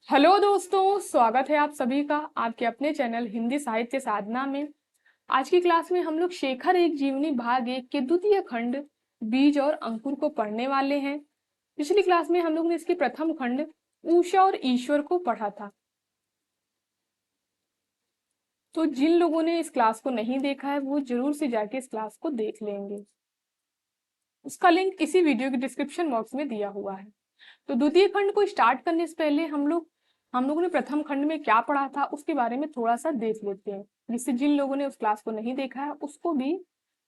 Hello दोस्तों, स्वागत है आप सभी का आपके अपने चैनल हिंदी साहित्य साधना में। आज की क्लास में हम लोग शेखर एक जीवनी भाग 1 के द्वितीय खंड बीज और अंकुर को पढ़ने वाले हैं। पिछली क्लास में हम लोग ने इसके प्रथम खंड उषा और ईश्वर को पढ़ा था। तो जिन लोगों ने इस क्लास को नहीं देखा है वो जरूर से जाके इस क्लास को देख लेंगे। उसका लिंक इसी वीडियो के डिस्क्रिप्शन बॉक्स में दिया हुआ है। तो द्वितीय खंड को स्टार्ट करने से पहले हम लोगों ने प्रथम खंड में क्या पढ़ा था उसके बारे में थोड़ा सा देख लेते हैं, जिससे जिन लोगों ने उस क्लास को नहीं देखा है उसको भी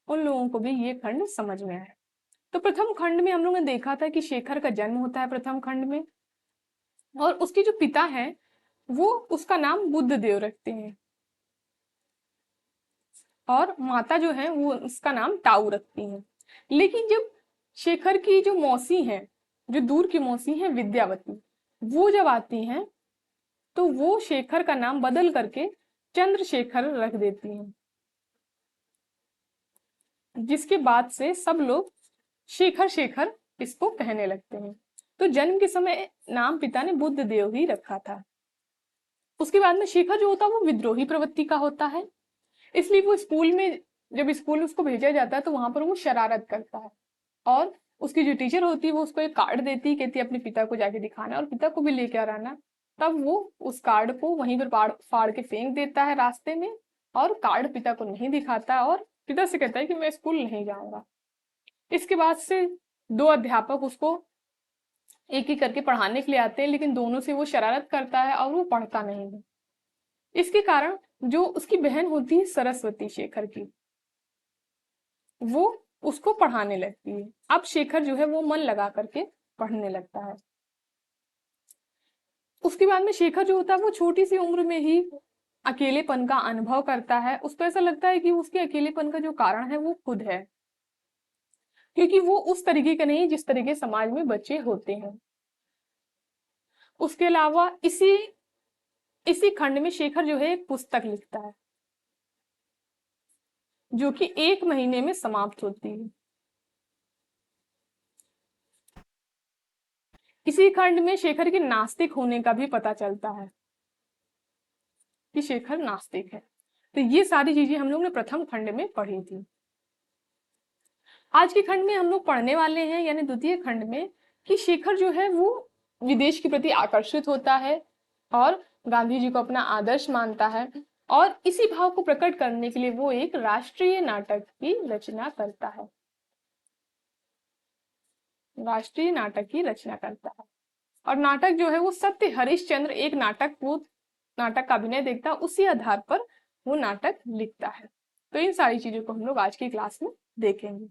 उन लोगों को भी ये खंड समझ में आए। तो प्रथम खंड में हम लोगों ने देखा था कि शेखर का जन्म होता है प्रथम खंड में, और उसके जो पिता हैं वो उसका नाम बुद्ध देव रखते हैं और माता जो है वो उसका नाम टाऊ रखती हैं। लेकिन जब शेखर की जो मौसी है, जो दूर की मौसी है विद्यावती, वो जब आती हैं तो वो शेखर का नाम बदल करके चंद्रशेखर रख देती हैं, जिसके बाद से सब लोग शेखर शेखर इसको कहने लगते हैं। तो जन्म के समय नाम पिता ने बुद्ध देव ही रखा था। उसके बाद में शेखर जो होता है वो विद्रोही प्रवृत्ति का होता है, इसलिए वो स्कूल में, जब स्कूल में उसको भेजा जाता है तो वहां पर वो शरारत करता है। और उसकी जो टीचर होती है वो उसको एक कार्ड देती है, कहती है अपने पिता को जाके दिखाना और पिता को भी लेके आना। तब वो उस कार्ड को वहीं पर फाड़ फाड़ के फेंक देता है रास्ते में, और कार्ड पिता को नहीं दिखाता और पिता से कहता है कि मैं स्कूल नहीं जाऊंगा। इसके बाद से दो अध्यापक उसको एक एक करके पढ़ाने के लिए आते हैं, लेकिन दोनों से वो शरारत करता है और वो पढ़ता नहीं है। इसके कारण जो उसकी बहन होती है सरस्वती शेखर की, वो उसको पढ़ाने लगती है। अब शेखर जो है वो मन लगा करके पढ़ने लगता है। उसके बाद में शेखर जो होता है वो छोटी सी उम्र में ही अकेलेपन का अनुभव करता है। उसको ऐसा लगता है कि उसके अकेलेपन का जो कारण है वो खुद है, क्योंकि वो उस तरीके के नहीं जिस तरीके समाज में बच्चे होते हैं। उसके अलावा इसी इसी खंड में शेखर जो है एक पुस्तक लिखता है, जो कि 1 महीने में समाप्त होती है। इसी खंड में शेखर के नास्तिक होने का भी पता चलता है कि शेखर नास्तिक है। तो ये सारी चीजें हम लोग ने प्रथम खंड में पढ़ी थी। आज के खंड में हम लोग पढ़ने वाले हैं, यानी द्वितीय खंड में, कि शेखर जो है वो विदेश के प्रति आकर्षित होता है और गांधी जी को अपना आदर्श मानता है, और इसी भाव को प्रकट करने के लिए वो एक राष्ट्रीय नाटक की रचना करता है। राष्ट्रीय नाटक की रचना करता है, और नाटक जो है वो सत्य हरिश्चंद्र, एक नाटक, वो नाटक का अभिनय देखता है, उसी आधार पर वो नाटक लिखता है। तो इन सारी चीजों को हम लोग आज की क्लास में देखेंगे।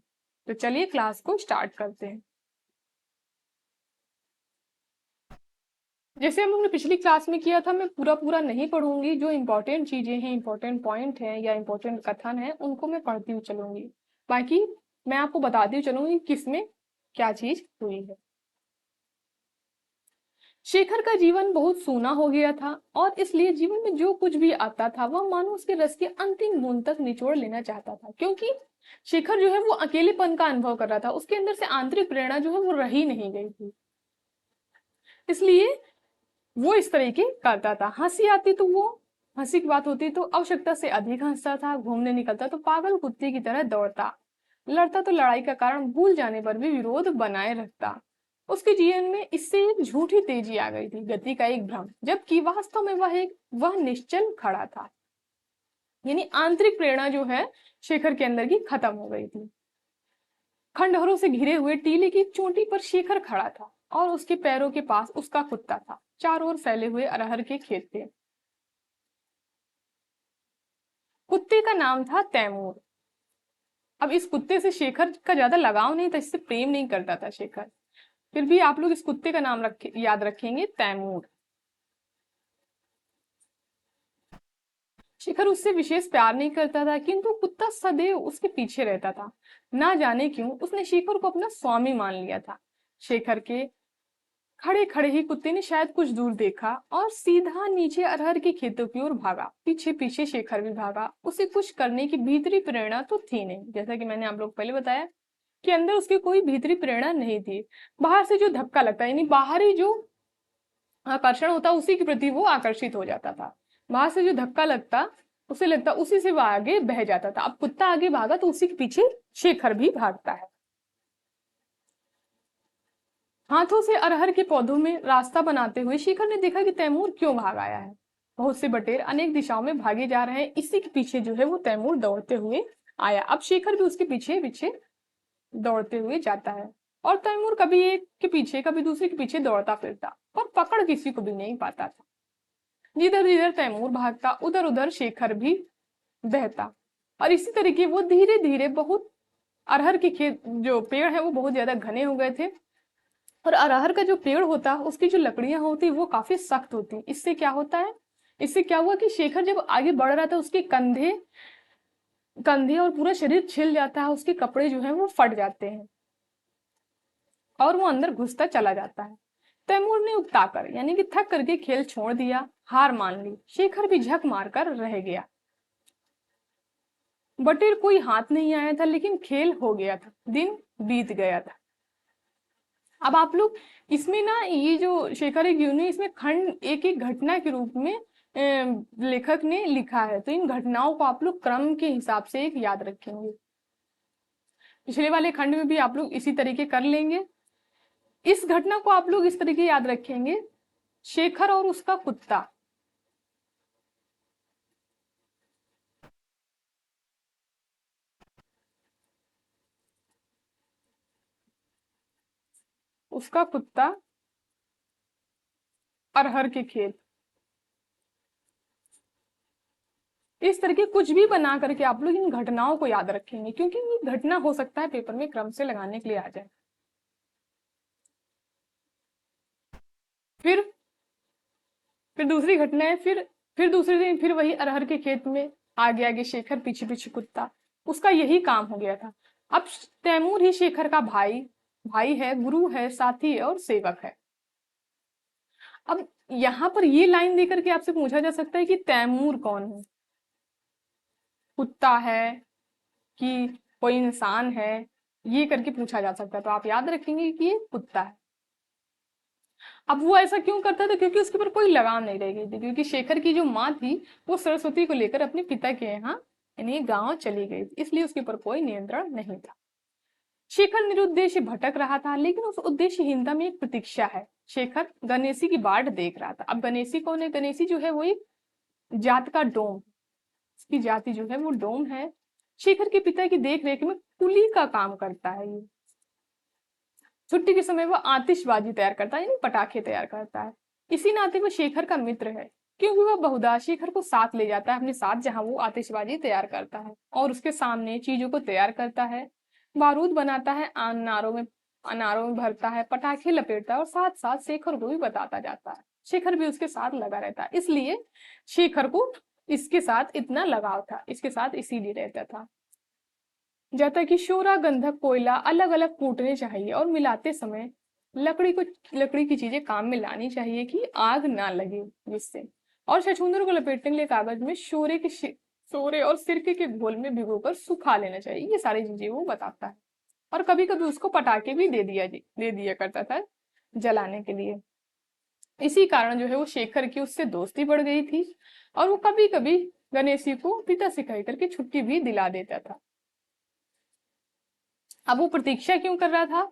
तो चलिए क्लास को स्टार्ट करते हैं। जैसे हम लोग ने पिछली क्लास में किया था, मैं पूरा पूरा नहीं पढ़ूंगी। जो इंपॉर्टेंट चीजें हैं, इंपॉर्टेंट पॉइंट हैं या इंपॉर्टेंट कथन है, उनको मैं पढ़ती हुई चलूंगी। बाकी मैं आपको बताती हुई चलूंगी किसमें क्या चीज हुई है। शेखर का जीवन बहुत सूना हो गया था, और इसलिए जीवन में जो कुछ भी आता था वह मानो उसके रस के अंतिम बूंद तक निचोड़ लेना चाहता था। क्योंकि शेखर जो है वो अकेलेपन का अनुभव कर रहा था, उसके अंदर से आंतरिक प्रेरणा जो है वो रही नहीं गई थी। इसलिए वो इस तरीके करता था। हंसी आती तो वो, हंसी की बात होती तो आवश्यकता से अधिक हंसता था, घूमने निकलता तो पागल कुत्ते की तरह दौड़ता, लड़ता तो लड़ाई का कारण भूल जाने पर भी विरोध बनाए रखता। उसके जीवन में इससे एक झूठी तेजी आ गई थी, गति का एक भ्रम, जबकि वास्तव में वह निश्चल खड़ा था। यानी आंतरिक प्रेरणा जो है शेखर के अंदर की खत्म हो गई थी। खंडहरों से घिरे हुए टीले की चोटी पर शेखर खड़ा था, और उसके पैरों के पास उसका कुत्ता था। चारों ओर फैले हुए अरहर के खेत थे। कुत्ते का नाम था तैमूर। अब इस कुत्ते से शेखर का ज्यादा लगाव नहीं था, इससे प्रेम नहीं करता था शेखर। फिर भी आप लोग इस कुत्ते का नाम याद रखेंगे, तैमूर। शेखर उससे विशेष प्यार नहीं करता था, किंतु कुत्ता सदैव उसके पीछे रहता था। ना जाने क्यों उसने शेखर को अपना स्वामी मान लिया था। शेखर के खड़े खड़े ही कुत्ते ने शायद कुछ दूर देखा और सीधा नीचे अरहर के खेतों की ओर भागा। पीछे पीछे शेखर भी भागा। उसे कुछ करने की भीतरी प्रेरणा तो थी नहीं, जैसा कि मैंने आप लोग पहले बताया कि अंदर उसकी कोई भीतरी प्रेरणा नहीं थी। बाहर से जो धक्का लगता है, यानी बाहरी जो आकर्षण होता उसी के प्रति वो आकर्षित हो जाता था। वहां से जो धक्का लगता उसे लगता उसी से वो आगे बह जाता था। अब कुत्ता आगे भागा तो उसी के पीछे शेखर भी भागता है। हाथों से अरहर के पौधों में रास्ता बनाते हुए शेखर ने देखा कि तैमूर क्यों भाग आया है। बहुत से बटेर अनेक दिशाओं में भागे जा रहे हैं, इसी के पीछे जो है वो तैमूर दौड़ते हुए आया। अब शेखर भी उसके पीछे पीछे दौड़ते हुए जाता है और तैमूर कभी एक के पीछे कभी दूसरे के पीछे दौड़ता फिरता, पर पकड़ किसी को भी नहीं पाता था। जिधर जिधर तैमूर भागता उधर उधर शेखर भी बहता, और इसी तरीके वो धीरे धीरे बहुत अरहर के खेत जो पेड़ है वो बहुत ज्यादा घने हो गए थे। और अरहर का जो पेड़ होता उसकी जो लकड़ियां होती वो काफी सख्त होती। इससे क्या होता है, इससे क्या हुआ कि शेखर जब आगे बढ़ रहा था उसके कंधे कंधे और पूरा शरीर छिल जाता है, उसके कपड़े जो है वो फट जाते हैं और वो अंदर घुसता चला जाता है। तैमूर ने उकताकर यानी कि थक करके खेल छोड़ दिया, हार मान ली। शेखर भी झक मारकर रह गया। बटेर कोई हाथ नहीं आया था, लेकिन खेल हो गया था, दिन बीत गया था। अब आप लोग इसमें ना ये जो शेखर एक यूनि इसमें खंड एक एक घटना के रूप में लेखक ने लिखा है, तो इन घटनाओं को आप लोग क्रम के हिसाब से एक याद रखेंगे। पिछले वाले खंड में भी आप लोग इसी तरीके कर लेंगे। इस घटना को आप लोग इस तरीके याद रखेंगे, शेखर और उसका कुत्ता। उसका कुत्ता, अरहर के खेत, इस तरह के कुछ भी बना करके आप लोग इन घटनाओं को याद रखेंगे, क्योंकि ये घटना हो सकता है पेपर में क्रम से लगाने के लिए आ जाए। फिर फिर दूसरी घटना है, फिर दूसरे दिन फिर वही अरहर के खेत में आगे आगे शेखर, पीछे पीछे कुत्ता। उसका यही काम हो गया था। अब तैमूर ही शेखर का भाई भाई है, गुरु है, साथी है और सेवक है। अब यहाँ पर ये लाइन देकर के आपसे पूछा जा सकता है कि तैमूर कौन है, कुत्ता है कि कोई इंसान है, ये करके पूछा जा सकता है। तो आप याद रखेंगे कि ये कुत्ता है। अब वो ऐसा क्यों करता था, क्योंकि उसके ऊपर कोई लगाम नहीं रह गई थी, क्योंकि शेखर की जो माँ थी वो सरस्वती को लेकर अपने पिता के यहाँ यानी गांव चली गई थी, इसलिए उसके ऊपर कोई नियंत्रण नहीं था। शेखर निरुद्देश्य भटक रहा था, लेकिन उस उद्देश्यहीनता में एक प्रतीक्षा है। शेखर गणेशी की बाट देख रहा था। अब गणेशी कौन है, गणेशी जो है वो एक जात का डोम, इसकी जाति जो है वो डोम है। शेखर के पिता की देख रेख में कुली का काम करता है। ये छुट्टी के समय वो आतिशबाजी तैयार करता है यानी पटाखे तैयार करता है। इसी नाते वो शेखर का मित्र है, क्योंकि वह बहुधा शेखर को साथ ले जाता है अपने साथ, जहां वो आतिशबाजी तैयार करता है और उसके सामने चीजों को तैयार करता है, बारूद बनाता है, अनारों में भरता है, पटाखे लपेटता है और साथ साथ शेखर को भी बताता जाता है। शेखर भी उसके साथ लगा रहता है, इसलिए शेखर को इसके साथ इतना लगाव था, इसके साथ इसीलिए रहता था। जैसा कि शोरा, गंधक, कोयला अलग अलग कूटने चाहिए और मिलाते समय लकड़ी की चीजें काम में लानी चाहिए कि आग ना लगे जिससे। और छछूंदर को लपेटने के लिए कागज में शोरे और सिरके के घोल में भिगोकर सुखा लेना चाहिए। ये सारी चीजें वो बताता है। और कभी कभी उसको पटाखे भी दे दिया करता था जलाने के लिए। इसी कारण जो है वो शेखर की उससे दोस्ती बढ़ गई थी और वो कभी कभी गणेशी को पिता से कह करके छुट्टी भी दिला देता था। अब वो प्रतीक्षा क्यों कर रहा था,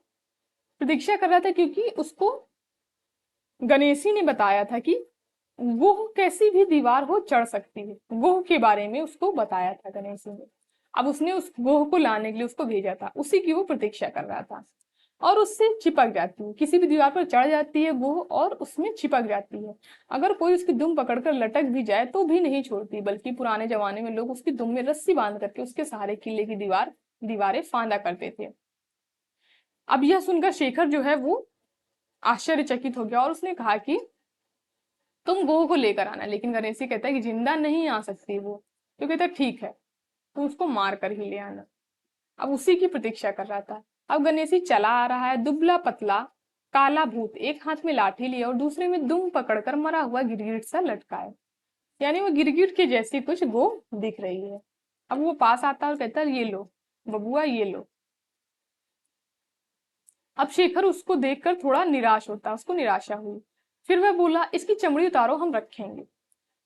प्रतीक्षा कर रहा था क्योंकि उसको गणेशी ने बताया था कि वो कैसी भी दीवार हो चढ़ सकती है। गोह के बारे में उसको बताया था गणेशी ने। अब उसने उस गोह को लाने के लिए उसको भेजा था, उसी की वो प्रतीक्षा कर रहा था। और उससे चिपक जाती है, किसी भी दीवार पर चढ़ जाती है गोह और उसमें चिपक जाती है। अगर कोई उसकी दुम पकड़कर लटक भी जाए तो भी नहीं छोड़ती, बल्कि पुराने जमाने में लोग उसकी दुम में रस्सी बांध करके उसके सहारे किले की दीवारें फांदा करते थे। अब यह सुनकर शेखर जो है वो आश्चर्यचकित हो गया और उसने कहा कि तुम गोह को लेकर आना। लेकिन गणेशी कहता है कि जिंदा नहीं आ सकती वो। तो कहता है ठीक है, तुम उसको मार कर ही ले आना। अब उसी की प्रतीक्षा कर रहा था। अब गणेशी चला आ रहा है, दुबला पतला काला भूत, एक हाथ में लाठी लिए और दूसरे में दुम पकड़कर मरा हुआ गिरगिट सा लटका है, यानी वो गिरगिट के जैसी कुछ गोह दिख रही है। अब वो पास आता है और कहता है ये लो बबुआ, ये लो। अब शेखर उसको देखकर थोड़ा निराश होता है, उसको निराशा हुई। फिर वह बोला, इसकी चमड़ी उतारो, हम रखेंगे।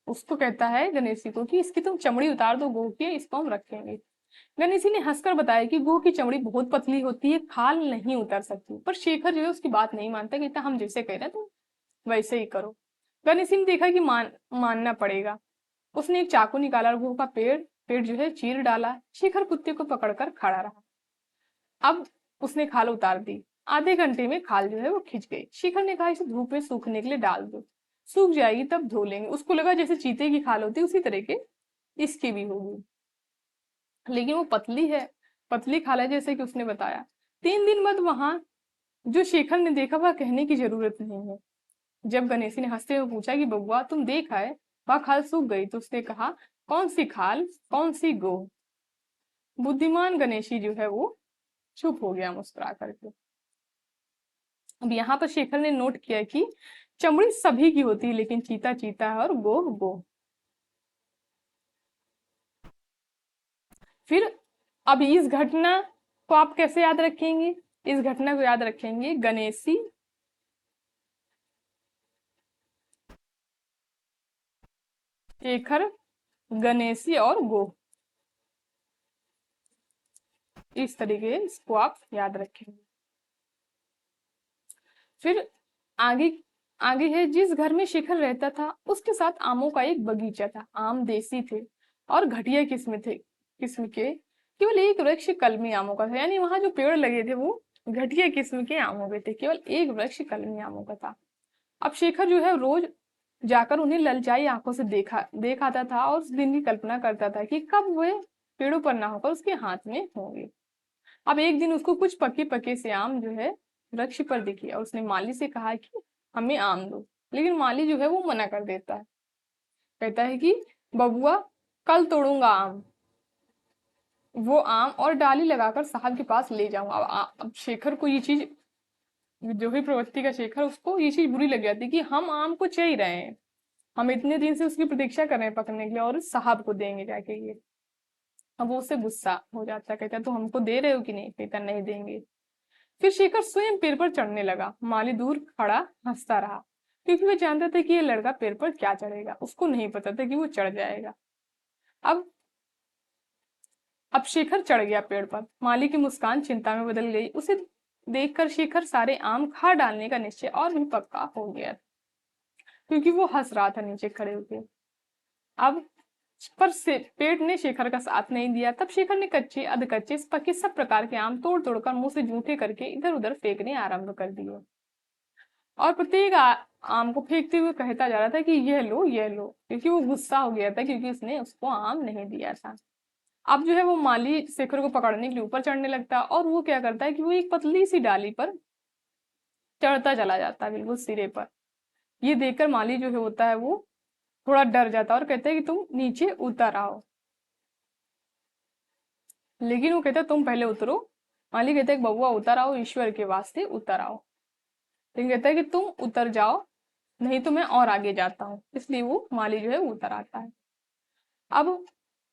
उसको कहता है गणेश जी को कि इसकी तुम चमड़ी उतार दो गोह की, इसको हम रखेंगे। गणेश जी ने हंसकर बताया कि गोह की चमड़ी बहुत पतली होती है, खाल नहीं उतर सकती। पर शेखर जो है उसकी बात नहीं मानता, कहता हम जैसे कह रहे हैं तुम वैसे ही करो। गणेश जी ने देखा कि मानना पड़ेगा। उसने एक चाकू निकाला और गोह का पेड़ पेड़ जो है चीर डाला। शेखर कुत्ते को पकड़कर खड़ा रहा। अब उसने खाल उतार दी। आधे घंटे में खाल जो है वो खिंच गई। शिखर ने कहा इसे धूप में सूखने के लिए डाल दो, सूख जाएगी तब धो लेंगे। उसको लगा जैसे चीते की खाल होती है उसी तरह के इसकी भी होगी, लेकिन वो पतली है, पतली खाल है जैसे कि उसने बताया। 3 दिन बाद वहां जो शेखर ने देखा वह कहने की जरूरत नहीं है। जब गणेशी ने हंसते हुए पूछा कि बबुआ तुम देखा है, वह खाल सूख गई, तो उसने कहा कौन सी खाल, कौन सी गो। बुद्धिमान गणेशी जो है वो चुप हो गया मुस्कुरा करके। अब यहाँ पर शेखर ने नोट किया कि चमड़ी सभी की होती है, लेकिन चीता चीता है और गोह गोह। फिर अब इस घटना को आप कैसे याद रखेंगे? इस घटना को याद रखेंगे गणेशी शेखर, गणेशी और गोह, इस तरीके इसको आप याद रखेंगे। फिर आगे आगे है, जिस घर में शेखर रहता था उसके साथ आमों का एक बगीचा था। आम देसी थे और घटिया किस्म के। केवल एक वृक्ष कलमी आमों का था, यानी वहां जो पेड़ लगे थे वो घटिया किस्म के आमों के थे, केवल एक वृक्ष कलमी आमों का था। अब शेखर जो है रोज जाकर उन्हें ललचाई आंखों से देख आता था और उस दिन की कल्पना करता था कि कब वे पेड़ों पर ना होकर उसके हाथ में होंगे। अब एक दिन उसको कुछ पके पके से आम जो है वृक्ष पर दिखे और उसने माली से कहा कि हमें आम दो। लेकिन माली जो है वो मना कर देता है, कहता है कि बबुआ कल तोड़ूंगा आम। वो आम और डाली लगाकर साहब के पास ले जाऊंगा। अब शेखर को ये चीज, जो भी प्रवृत्ति का शेखर, उसको ये चीज बुरी लग जाती कि हम आम को चाह रहे हैं, हम इतने दिन से उसकी प्रतीक्षा कर रहे हैं पकने के लिए और साहब को देंगे जाके ये। अब वो उससे गुस्सा हो जाता है, कहता है तो हमको दे रहे हो कि नहीं? कहता नहीं देंगे। फिर शेखर स्वयं पेड़ पर चढ़ने लगा। माली दूर खड़ा हंसता रहा, क्योंकि वह जानता था कि ये लड़का पेड़ पर क्या चढ़ेगा, उसको नहीं पता था कि वो चढ़ जाएगा। अब अब शेखर चढ़ गया पेड़ पर। माली की मुस्कान चिंता में बदल गई। उसे देखकर शेखर सारे आम खा डालने का निश्चय और भी पक्का हो गया, क्योंकि वो हंस रहा था नीचे खड़े होकर। अब पर से पेट ने शेखर का साथ नहीं दिया। तब शेखर ने कच्चे अधकच्चे पके सब प्रकार के आम तोड़ तोड़कर मुंह से जूठे करके इधर उधर फेंकने आरंभ कर दिए और प्रत्येक आम को फेंकते हुए कहता जा रहा था कि यह लो यह लो, क्योंकि वो गुस्सा हो गया था क्योंकि उसने उसको आम नहीं दिया था। अब जो है वो माली शेखर को पकड़ने के लिए ऊपर चढ़ने लगता है और वो क्या करता है कि वो एक पतली सी डाली पर चढ़ता चला जाता है, बिल्कुल सिरे पर। ये देखकर माली जो है होता है वो थोड़ा डर जाता है और कहता है कि तुम नीचे उतर आओ। लेकिन वो कहता है तुम पहले उतरो। माली कहता है कि बबुआ उतर आओ, ईश्वर के वास्ते उतर आओ। लेकिन कहता है कि तुम उतर जाओ, नहीं तो मैं और आगे जाता हूँ। इसलिए वो माली जो है उतर आता है। अब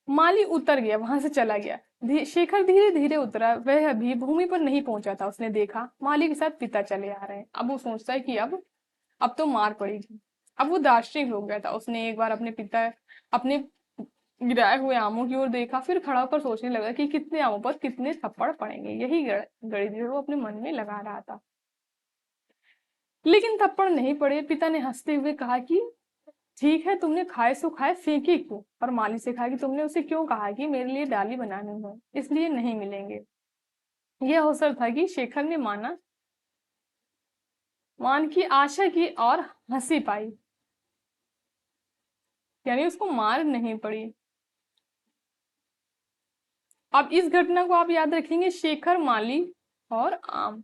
माली उतर गया, वहां से चला गया। शेखर धीरे धीरे उतरा। वह अभी भूमि पर नहीं पहुंचा था। उसने देखा माली के साथ पिता चले आ रहे हैं। अब वो सोचता है कि अब तो मार पड़ेगी। अब वो दार्शनिक हो गया था। उसने एक बार अपने गिराए हुए आमों की ओर देखा, फिर खड़ा होकर सोचने लगा कि कितने आमों पर कितने थप्पड़ पड़ेंगे। यही गणित जो है वो अपने मन में लगा रहा था। लेकिन थप्पड़ नहीं पड़े। पिता ने हंसते हुए कहा कि ठीक है, तुमने खाए सो खाए, फेंके क्यों? और माली से कहा कि तुमने उसे क्यों कहा कि मेरे लिए डाली बनानी है, इसलिए नहीं मिलेंगे। यह अवसर था कि शेखर ने मान की आशा की और हंसी पाई, यानी उसको मार नहीं पड़ी। अब इस घटना को आप याद रखेंगे, शेखर, माली और आम।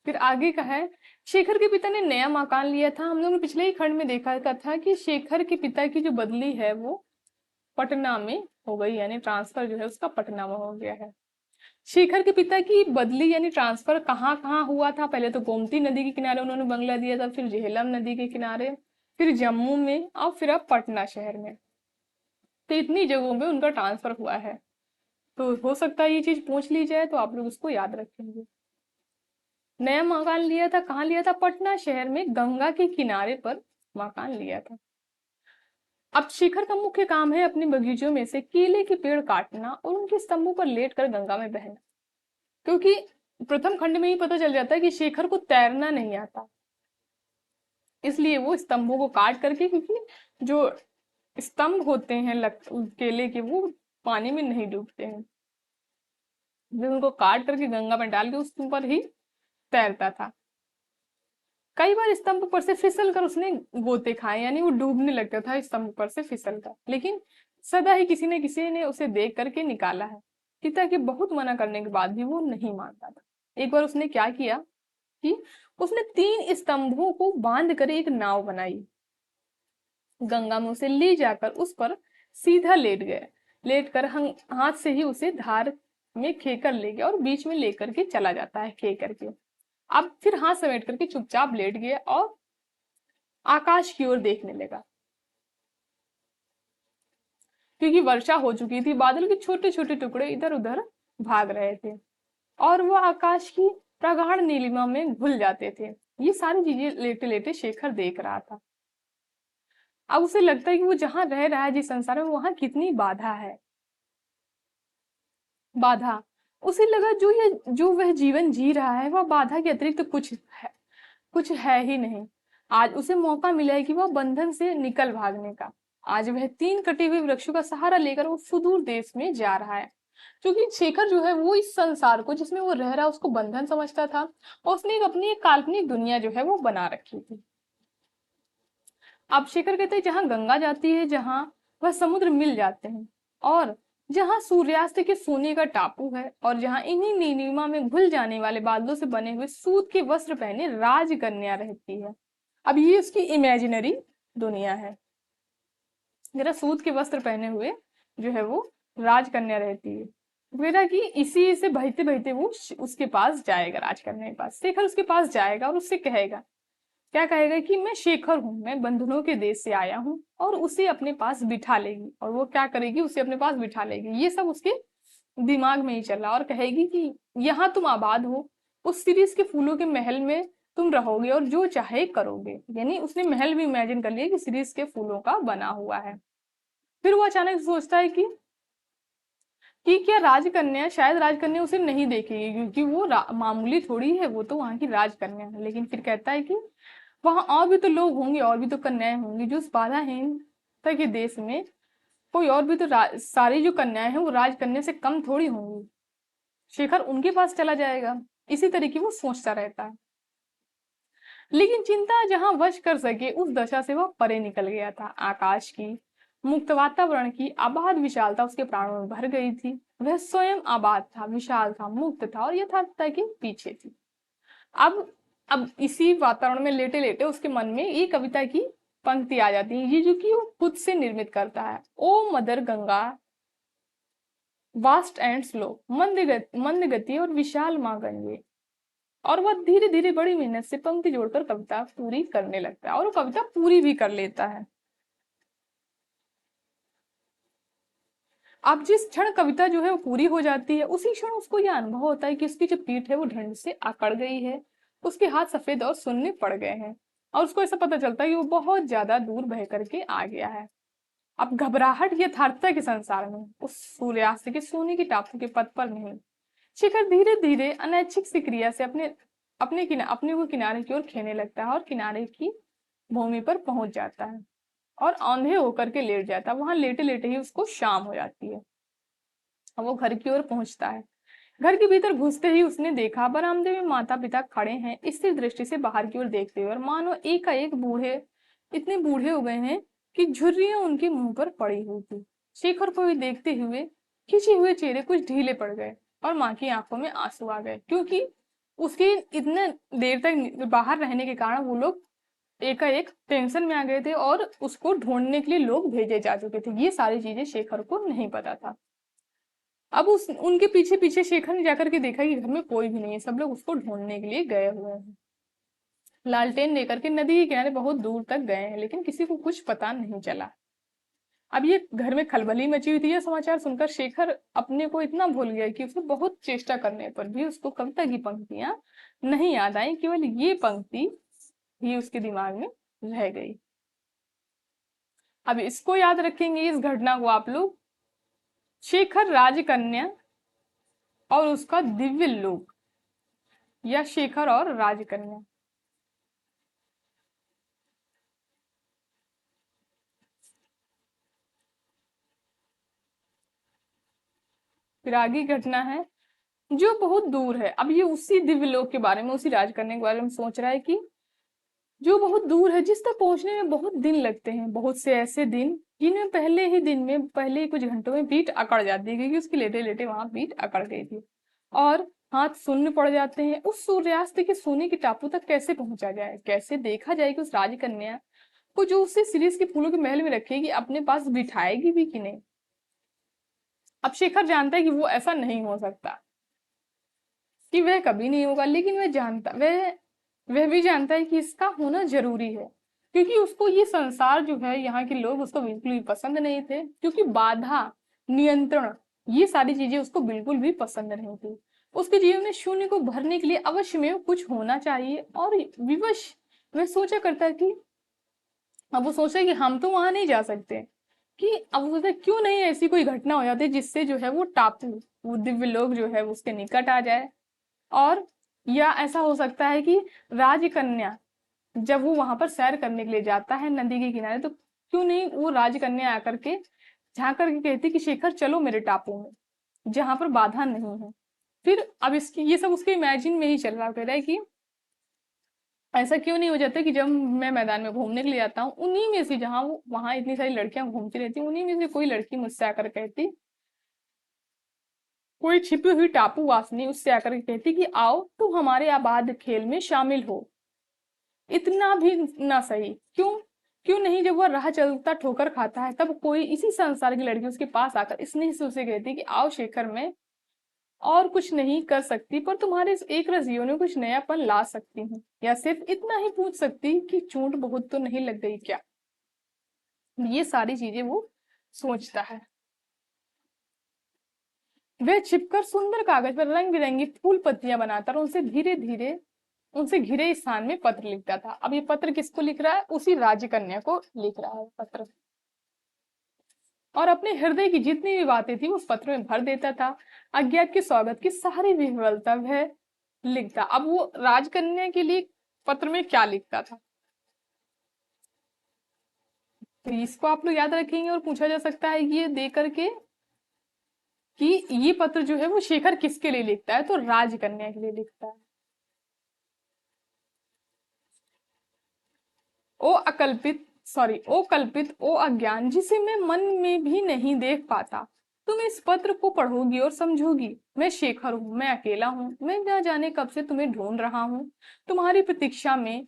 फिर आगे का है, शेखर के पिता ने नया मकान लिया था। हम लोगों ने पिछले ही खंड में देखा था कि शेखर के पिता की जो बदली है वो पटना में हो गई, यानी ट्रांसफर जो है उसका पटना में हो गया है। शेखर के पिता की बदली यानी ट्रांसफर कहाँ कहाँ हुआ था? पहले तो गोमती नदी के किनारे उन्होंने बंगला दिया था, फिर झेलम नदी के किनारे, फिर जम्मू में और फिर अब पटना शहर में। तो इतनी जगहों में उनका ट्रांसफर हुआ है। तो हो सकता है ये चीज पूछ ली जाए तो आप लोग उसको याद रखेंगे। नया मकान लिया था, कहाँ लिया था? पटना शहर में गंगा के किनारे पर मकान लिया था। अब शेखर का मुख्य काम है अपने बगीचों में से केले के पेड़ काटना और उनके स्तंभों पर लेटकर गंगा में बहना। क्योंकि प्रथम खंड में ही पता चल जाता है कि शेखर को तैरना नहीं आता, इसलिए वो स्तंभों को काट करके, क्योंकि जो स्तंभ होते हैं केले के, वो पानी में नहीं डूबते हैं, फिर उनको काट करके गंगा में डाल के उस ऊपर ही तैरता था। कई बार स्तंभ पर से फिसल कर उसने गोते खाए, यानी वो डूबने लगता था स्तंभ पर से फिसल कर, लेकिन सदा ही किसी न किसी ने उसे देख करके निकाला है। पिता के बहुत मना करने के बाद भी वो नहीं मानता था। एक बार उसने क्या किया कि उसने 3 स्तंभों को बांध कर एक नाव बनाई, गंगा में उसे ले जाकर उस पर सीधा लेट गए। लेट कर हाथ से ही उसे धार में खेकर ले गया और बीच में लेकर के चला जाता है खे करके। अब फिर हाथ समेट करके चुपचाप लेट गया और आकाश की ओर देखने लगा, क्योंकि वर्षा हो चुकी थी, बादल के छोटे छोटे टुकड़े इधर उधर भाग रहे थे और वो आकाश की प्रगाढ़ नीलिमा में घुल जाते थे। ये सारी चीजें लेटे लेटे शेखर देख रहा था। अब उसे लगता है कि वो जहां रह रहा है जिस संसार में, वहां कितनी बाधा है। बाधा, उसे लगा जो वह जीवन जी रहा है वह बाधा के अतिरिक्त कुछ है ही नहीं। आज उसे मौका मिला है कि वह बंधन से निकल भागने का। आज वह 3 कटे हुए वृक्षों का सहारा लेकर वो सुदूर देश में जा रहा है। क्योंकि शेखर जो है वो इस संसार को जिसमें वो रह रहा है उसको बंधन समझता था, और उसने एक काल्पनिक दुनिया जो है वो बना रखी थी। अब शेखर कहते हैं जहां गंगा जाती है, जहां वह समुद्र मिल जाते हैं, और जहां सूर्यास्त के सोने का टापू है, और जहां इन्हीं नीलिमा में घुल जाने वाले बादलों से बने हुए सूत के वस्त्र पहने राजकन्या रहती है। अब ये उसकी इमेजिनरी दुनिया है, जरा सूत के वस्त्र पहने हुए जो है वो राजकन्या रहती है। मेरा कि इसी से बहते बहते वो उसके पास जाएगा, राजकन्या के पास। शेखर उसके पास जाएगा और उससे कहेगा, क्या कहेगा कि मैं शेखर हूँ, मैं बंधनों के देश से आया हूँ, और उसे अपने पास बिठा लेगी। और वो क्या करेगी, उसे अपने पास बिठा लेगी। ये सब उसके दिमाग में ही चल रहा, और कहेगी कि यहाँ तुम आबाद हो, उस सीरीज के फूलों के महल में तुम रहोगे और जो चाहे करोगे। यानी उसने महल भी इमेजिन कर लिया कि सीरीज के फूलों का बना हुआ है। फिर वो अचानक सोचता है कि क्या राजकन्या, शायद राजकन्या उसे नहीं देखेगी, क्योंकि वो मामूली थोड़ी है, वो तो वहां की राजकन्या है। लेकिन फिर कहता है कि वहां और भी तो लोग होंगे, और भी तो कन्याएं होंगी जो उस बाधाहीनता के देश में, कोई और भी तो सारी जो कन्याएं हैं वो राजकन्या से कम थोड़ी होंगी। शेखर उनके पास चला जाएगा, इसी तरीके वो सोचता रहता है। लेकिन चिंता जहां वश कर सके उस दशा से वह परे निकल गया था। आकाश की मुक्त वातावरण की आबाद विशालता उसके प्राणों में भर गई थी। वह स्वयं आबाद था, विशाल था, मुक्त था और यथार्थता के पीछे थी। अब अब इसी वातावरण में लेटे लेटे उसके मन में ये कविता की पंक्ति आ जाती है, ये जो कि वो खुद से निर्मित करता है। O mother Ganga, vast and slow, मंद गति और विशाल माँ गंगे। और वह धीरे धीरे बड़ी मेहनत से पंक्ति जोड़कर कविता पूरी करने लगता है, और वो कविता पूरी भी कर लेता है। अब जिस क्षण कविता जो है वो पूरी हो जाती है, उसी क्षण उसको यह अनुभव होता है कि उसकी जो पीठ है वो ठंड से अकड़ गई है, उसके हाथ सफेद और सुन्ने पड़ गए हैं, और उसको ऐसा पता चलता है कि वो बहुत ज्यादा दूर बह करके आ गया है। अब घबराहट यथार्थता के संसार में, उस सूर्यास्त के सोने की टापू के पथ पर नहीं। शिखर धीरे धीरे अनैच्छिक सी क्रिया से अपने को किनारे की ओर खेने लगता है, और किनारे की भूमि पर पहुंच जाता है और औंधे होकर के लेट जाता है। वहां लेटे लेटे ही उसको शाम हो जाती है। अब वो घर की ओर पहुंचता है। घर के भीतर घुसते ही उसने देखा बरामदे में माता पिता खड़े हैं, स्थिर दृष्टि से बाहर की ओर देखते हुए, और मानो एकाएक इतने बूढ़े हो गए हैं कि झुर्रियां उनके मुंह पर पड़ी हुई थी। शेखर को भी देखते हुए खिंचे हुए चेहरे कुछ ढीले पड़ गए और माँ की आंखों में आंसू आ गए, क्योंकि उसके इतने देर तक बाहर रहने के कारण वो लोग एकाएक टेंशन में आ गए थे, और उसको ढूंढने के लिए लोग भेजे जा चुके थे। ये सारी चीजें शेखर को नहीं पता था। अब उनके पीछे पीछे शेखर ने जाकर के देखा कि घर में कोई भी नहीं है, सब लोग उसको ढूंढने के लिए गए हुए हैं। लालटेन लेकर के नदी के किनारे बहुत दूर तक गए हैं, लेकिन किसी को कुछ पता नहीं चला। अब ये घर में खलबली मची हुई थी। यह समाचार सुनकर शेखर अपने को इतना भूल गया कि उसे बहुत चेष्टा करने पर भी उसको कविता की पंक्तियां नहीं याद आई। केवल ये पंक्ति ही उसके दिमाग में रह गई। अब इसको याद रखेंगे, इस घटना को आप लोग। शेखर राजकन्या और उसका दिव्य लोक, या शेखर और राजकन्या। फिर आगे घटना है जो बहुत दूर है। अब ये उसी दिव्य लोक के बारे में, उसी राजकन्या के बारे में सोच रहा है कि जो बहुत दूर है, जिस तक पहुंचने में बहुत दिन लगते हैं, बहुत से ऐसे दिन जिनमें पहले ही दिन में, पहले ही कुछ घंटों में पीठ अकड़ जाती है, क्योंकि उसकी लेटे लेटे वहां पीठ अकड़ गई थी, और हाथ शून्य पड़ जाते हैं। उस सूर्यास्त के सोने के टापू तक कैसे पहुंचा जाए, कैसे देखा जाए कि उस राजकन्या को जो उससे सीरीज के फूलों के महल में रखेगी अपने पास बिठाएगी भी कि नहीं। अब शेखर जानता है कि वो ऐसा नहीं हो सकता, कि वह कभी नहीं होगा, लेकिन वह भी जानता है कि इसका होना जरूरी है, क्योंकि उसको ये संसार जो है, यहाँ के लोग उसको बिल्कुल भी पसंद नहीं थे, क्योंकि बाधा, नियंत्रण, ये सारी चीजें उसको बिल्कुल भी पसंद नहीं थी। उसके जीवन में शून्य को भरने के लिए अवश्य में कुछ होना चाहिए, और विवश वह सोचा करता है कि अब वो सोचा कि हम तो वहां नहीं जा सकते, कि अब वो सोचता है क्यों नहीं ऐसी कोई घटना हो जाती जिससे जो है वो टापू, वो दिव्य लोग जो है उसके निकट आ जाए। और या ऐसा हो सकता है कि राजकन्या जब वो वहां पर सैर करने के लिए जाता है नदी के किनारे, तो क्यों नहीं वो राजकन्या आकर के झांक करके कहती कि शेखर चलो मेरे टापू में, जहां पर बाधा नहीं है। फिर अब इसकी ये सब उसके इमेजिन में ही चल रहा, कह रहा है कि ऐसा क्यों नहीं हो जाता कि जब मैं मैदान में घूमने के लिए जाता हूँ, उन्हीं में से, जहां वो वहां इतनी सारी लड़कियां घूमती रहती, उन्हीं में से कोई लड़की मुझसे आकर कहती, कोई छिपी हुई टापू वासनी उससे आकर के कहती कि आओ तुम हमारे आबाद खेल में शामिल हो। इतना भी ना सही, क्यों क्यों नहीं, जब वह राह चलता ठोकर खाता है, तब कोई इसी संसार की लड़की उसके पास आकर स्नेह से उसे कहती कि आओ शेखर, मैं और कुछ नहीं कर सकती, पर तुम्हारे इस एक रस जीवन में कुछ नयापन ला सकती हूँ, या सिर्फ इतना ही पूछ सकती कि चोट बहुत तो नहीं लग गई क्या। ये सारी चीजें वो सोचता है। वह छिपकर सुंदर कागज पर रंग बिरंगी फूल पत्तियां बनाता और उनसे धीरे धीरे, उनसे घिरे स्थान में पत्र लिखता था। अब ये पत्र किसको लिख रहा है, उसी राजकन्या को लिख रहा है पत्र, और अपने हृदय की जितनी भी बातें थी उस पत्र में भर देता था। अज्ञात के स्वागत की सारी विह्वलता वह लिखता। अब वो राजकन्या के लिए पत्र में क्या लिखता था, तो इसको आप लोग याद रखेंगे, और पूछा जा सकता है ये दे करके कि ये पत्र जो है वो शेखर किसके लिए लिखता है, तो राजकन्या के लिए लिखता है। ओ अकल्पित, सॉरी, ओ कल्पित, ओ अज्ञान, जिसे मैं मन में भी नहीं देख पाता, तुम इस पत्र को पढ़ोगी और समझोगी। मैं शेखर हूँ, मैं अकेला हूँ, मैं न जाने कब से तुम्हें ढूंढ रहा हूँ, तुम्हारी प्रतीक्षा में,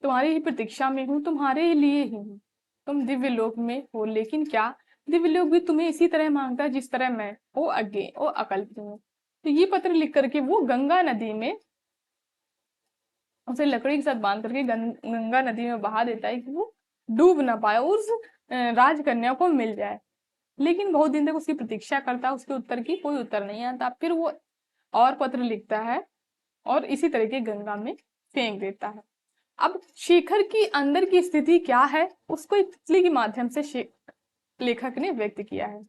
तुम्हारी ही प्रतीक्षा में हूँ, तुम्हारे लिए ही हूँ। तुम दिव्य लोक में हो, लेकिन क्या दिव्य लोक भी तुम्हें इसी तरह मांगता है जिस तरह मैं, ओ अज्ञे, ओ अकल्पित हूँ। तो ये पत्र लिख करके वो गंगा नदी में उसे लकड़ी के साथ बांध करके गंगा नदी में बहा देता है कि वो डूब ना पाए, उस राजकन्या को मिल जाए। लेकिन बहुत दिन तक उसकी प्रतीक्षा करता है, उसके उत्तर की कोई उत्तर नहीं आता। फिर वो और पत्र लिखता है और इसी तरह के गंगा में फेंक देता है। अब शेखर की अंदर की स्थिति क्या है उसको एक तितली के माध्यम से लेखक ने व्यक्त किया है,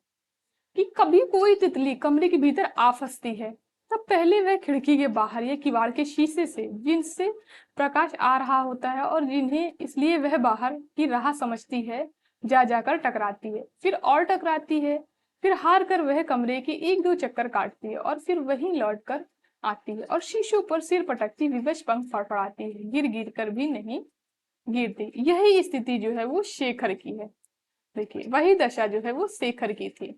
कि कभी कोई तितली कमरे के भीतर आ फंसती है, तब पहले वह खिड़की के बाहर या किवाड़ के शीशे से, जिनसे प्रकाश आ रहा होता है और जिन्हें इसलिए वह बाहर की राह समझती है, जा जाकर टकराती है, फिर और टकराती है, फिर हार कर वह कमरे के एक दो चक्कर काटती है, और फिर वहीं लौट कर आती है और शीशों पर सिर पटकती, विवश पंख फड़फड़ाती है, गिर गिर कर भी नहीं गिरती। यही स्थिति जो है वो शेखर की है। देखिए, वही दशा जो है वो शेखर की थी।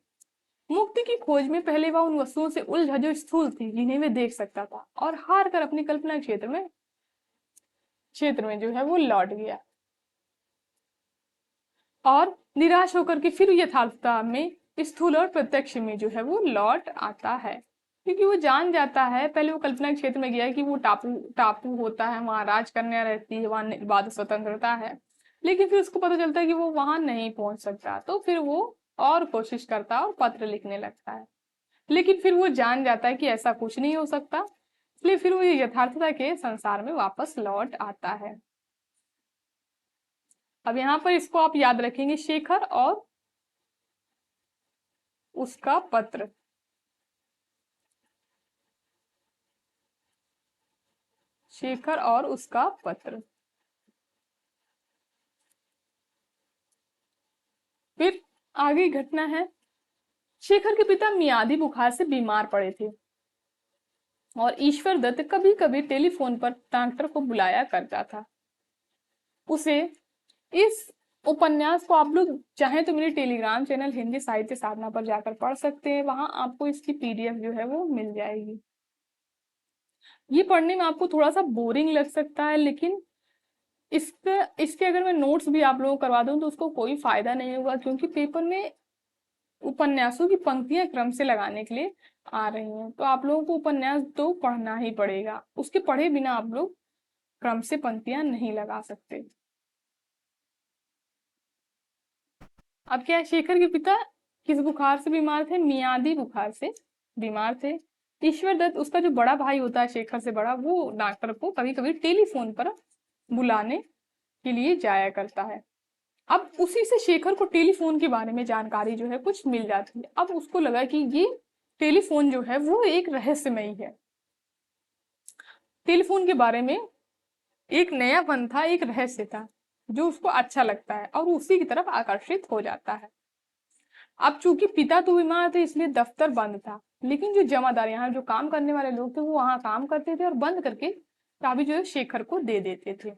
मुक्ति की खोज में पहले वह उन वस्तुओं से उलझा जो स्थूल थी, जिन्हें वह देख सकता था, और हार कर अपनी कल्पना क्षेत्र में जो है वो लौट गया, और निराश होकर के फिर यथार्थता में, स्थूल और प्रत्यक्ष में जो है वो लौट आता है। क्योंकि वो जान जाता है, पहले वो कल्पना के क्षेत्र में गया कि वो टापू टापू होता है, वहां राजकन्या रहती है, वहां निर्बाध स्वतंत्रता है, लेकिन फिर उसको पता चलता है कि वो वहां नहीं पहुंच सकता, तो फिर वो और कोशिश करता है और पत्र लिखने लगता है। लेकिन फिर वो जान जाता है कि ऐसा कुछ नहीं हो सकता, इसलिए फिर वो यथार्थता के संसार में वापस लौट आता है। अब यहाँ पर इसको आप याद रखेंगे, शेखर और उसका पत्र। शेखर और उसका पत्र। फिर आगे घटना है, शेखर के पिता मियादी बुखार से बीमार पड़े थे और ईश्वर दत्त कभी कभी टेलीफोन पर डॉक्टर को बुलाया करता था। उसे इस उपन्यास को आप लोग चाहे तो मेरे टेलीग्राम चैनल हिंदी साहित्य साधना पर जाकर पढ़ सकते हैं, वहां आपको इसकी पीडीएफ जो है वो मिल जाएगी। ये पढ़ने में आपको थोड़ा सा बोरिंग लग सकता है, लेकिन इसके अगर मैं नोट्स भी आप लोगों को करवा दूं तो उसको कोई फायदा नहीं होगा, क्योंकि पेपर में उपन्यासों की पंक्तियां क्रम से लगाने के लिए आ रही हैं, तो आप लोगों को उपन्यास तो पढ़ना ही पड़ेगा, उसके पढ़े बिना आप लोग क्रम से पंक्तियां नहीं लगा सकते। अब क्या है, शेखर के पिता किस बुखार से बीमार थे? मियादी बुखार से बीमार थे। ईश्वर दत्त, उसका जो बड़ा भाई होता है शेखर से बड़ा, वो डॉक्टर को कभी कभी टेलीफोन पर बुलाने के लिए जाया करता है। अब उसी से शेखर को टेलीफोन के बारे में जानकारी जो है कुछ मिल जाती है। अब उसको लगा कि ये टेलीफोन जो है वो एक रहस्यमयी है, टेलीफोन के बारे में एक नयापन था, एक रहस्य था जो उसको अच्छा लगता है और उसी की तरफ आकर्षित हो जाता है। अब चूंकि पिता तो बीमार थे इसलिए दफ्तर बंद था, लेकिन जो जमादार, यहाँ जो काम करने वाले लोग थे वो वहां काम करते थे और बंद करके चाबी जो है शेखर को दे देते थे।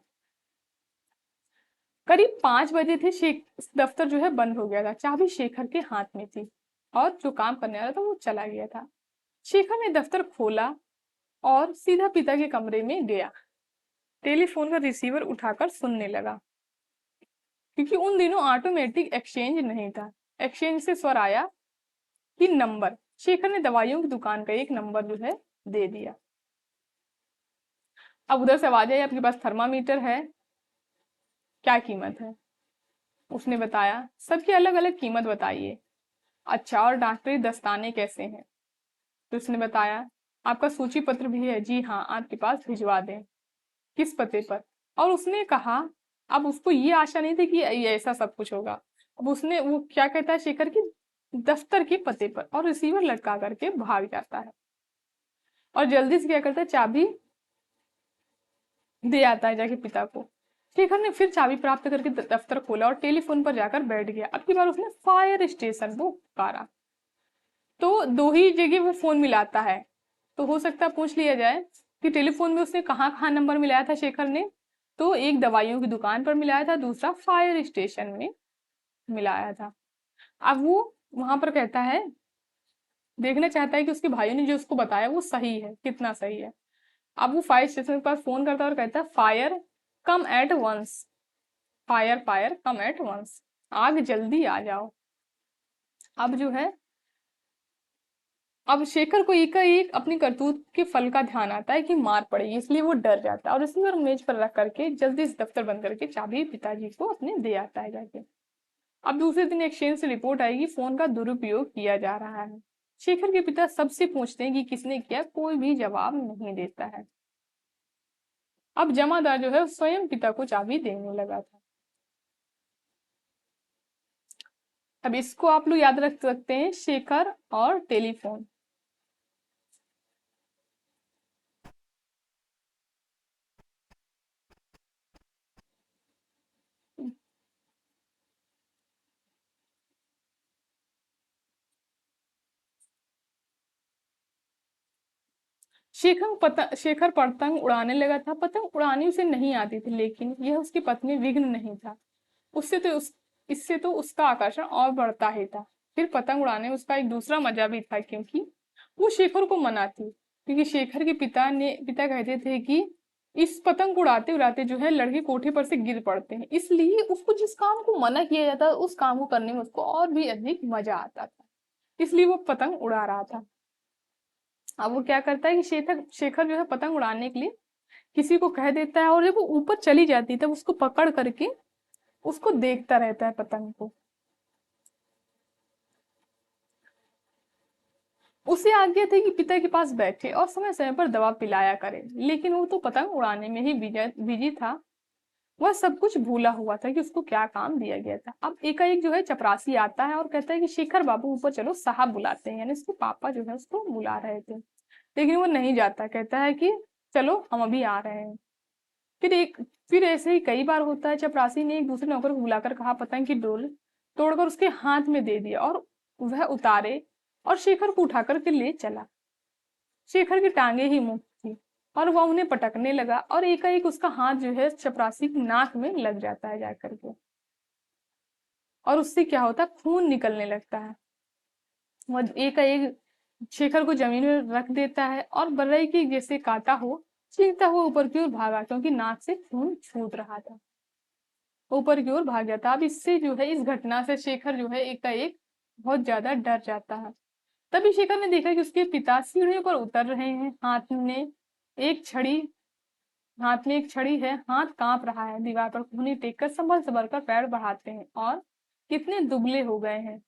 करीब 5 बजे थे, दफ्तर जो है बंद हो गया था, चाबी शेखर के हाथ में थी और जो काम करने वाला था वो चला गया था। शेखर ने दफ्तर खोला और सीधा पिता के कमरे में गया, टेलीफोन का रिसीवर उठाकर सुनने लगा, क्योंकि उन दिनों ऑटोमेटिक एक्सचेंज नहीं था। एक्सचेंज से स्वर आया कि नंबर, शेखर ने दवाइयों की दुकान का एक नंबर जो है दे दिया। अब उधर से आवाज आई, आपके पास थर्मामीटर है, क्या कीमत है? उसने बताया, सबकी अलग अलग कीमत बताइए। अच्छा, और डॉक्टरी दस्ताने कैसे हैं? तो उसने बताया, आपका सूची पत्र भी है? जी हाँ, आपके पास भिजवा दें। किस पते पर? और उसने कहा, अब उसको ये आशा नहीं थी कि ये ऐसा सब कुछ होगा। अब उसने वो क्या कहता है शेखर की, दफ्तर के पते पर, और रिसीवर लटका करके भाग जाता है और जल्दी से क्या करता है, चाबी दे आता है जाके पिता को। शेखर ने फिर चाबी प्राप्त करके दफ्तर खोला और टेलीफोन पर जाकर बैठ गया। अब की बार उसने फायर स्टेशन वो पुकारा, तो दो ही जगह वो फोन मिलाता है, तो हो सकता है पूछ लिया जाए कि टेलीफोन में उसने कहाँ कहाँ नंबर मिलाया था शेखर ने। तो एक दवाइयों की दुकान पर मिलाया था, दूसरा फायर स्टेशन में मिलाया था। अब वो वहां पर कहता है, देखना चाहता है कि उसके भाइयों ने जो उसको बताया वो सही है, कितना सही है। अब वो फायर स्टेशन के पास फोन करता है और कहता है, फायर कम एट वंस, फायर फायर कम एट वंस, आग जल्दी आ जाओ। अब जो है, अब शेखर को एक अपनी करतूत के फल का ध्यान आता है कि मार पड़ेगी, इसलिए वो डर जाता है और इसी पर मेज पर रख करके जल्दी से दफ्तर बंद करके चाबी पिताजी को अपने दे आता है जाके। अब दूसरे दिन एक्सचेंज से रिपोर्ट आएगी, फोन का दुरुपयोग किया जा रहा है। शेखर के पिता सबसे पूछते हैं कि किसने किया, कोई भी जवाब नहीं देता है। अब जमादार जो है स्वयं पिता को चाबी देने लगा था। अब इसको आप लोग याद रख सकते हैं, शेखर और टेलीफोन। शेखर पतंग उड़ाने लगा था। पतंग उड़ानी उसे नहीं आती थी, लेकिन यह उसकी पत्नी विघ्न नहीं था। उससे तो उस इससे तो उसका आकर्षण और बढ़ता ही था। फिर पतंग उड़ाने में उसका एक दूसरा मजा भी था, क्योंकि वो शेखर को मनाती, क्योंकि शेखर के पिता कहते थे कि इस पतंग को उड़ाते उड़ाते जो है लड़के कोठे पर से गिर पड़ते हैं, इसलिए उसको जिस काम को मना किया जाता है उस काम को करने में उसको और भी अधिक मजा आता था, इसलिए वो पतंग उड़ा रहा था। अब वो क्या करता है कि शेखर शेखर जो है पतंग उड़ाने के लिए किसी को कह देता है, और जब वो ऊपर चली जाती है तब उसको पकड़ करके उसको देखता रहता है पतंग को। उसे आज्ञा थी कि पिता के पास बैठे और समय समय पर दवा पिलाया करे, लेकिन वो तो पतंग उड़ाने में ही बिजी था। वह सब कुछ भूला हुआ था कि उसको क्या काम दिया गया था। अब एकाएक जो है चपरासी आता है और कहता है कि शेखर बाबू ऊपर चलो, साहब बुलाते हैं, यानी उसके पापा जो है उसको बुला रहे थे। लेकिन वो नहीं जाता, कहता है कि चलो हम अभी आ रहे हैं। फिर एक फिर ऐसे ही कई बार होता है। चपरासी ने एक दूसरे नौकर को बुलाकर कहा, पतंग की डोल तोड़कर उसके हाथ में दे दिया और वह उतारे और शेखर को उठाकर के ले चला। शेखर की टांगे ही मुक्त थी और वह उन्हें पटकने लगा और एकाएक उसका हाथ जो है चपरासी की नाक में लग जाता है जाकर के, और उससे क्या होता है, खून निकलने लगता है। वह एकाएक शेखर को जमीन में रख देता है और बर्रई की जैसे काटा हो चीखता हुआ ऊपर की ओर भागा, क्योंकि नाक से खून छूट रहा था। ऊपर की ओर भाग जाता। अब इससे जो है, इस घटना से शेखर जो है एकाएक बहुत ज्यादा डर जाता है। तभी शेखर ने देखा कि उसके पिता सीढ़ियों पर उतर रहे हैं। एक छड़ी हाथ में एक छड़ी है, हाथ कांप रहा है। दीवार पर घुनी टेक कर संभल संभल कर पैर बढ़ाते हैं और कितने दुबले हो गए हैं।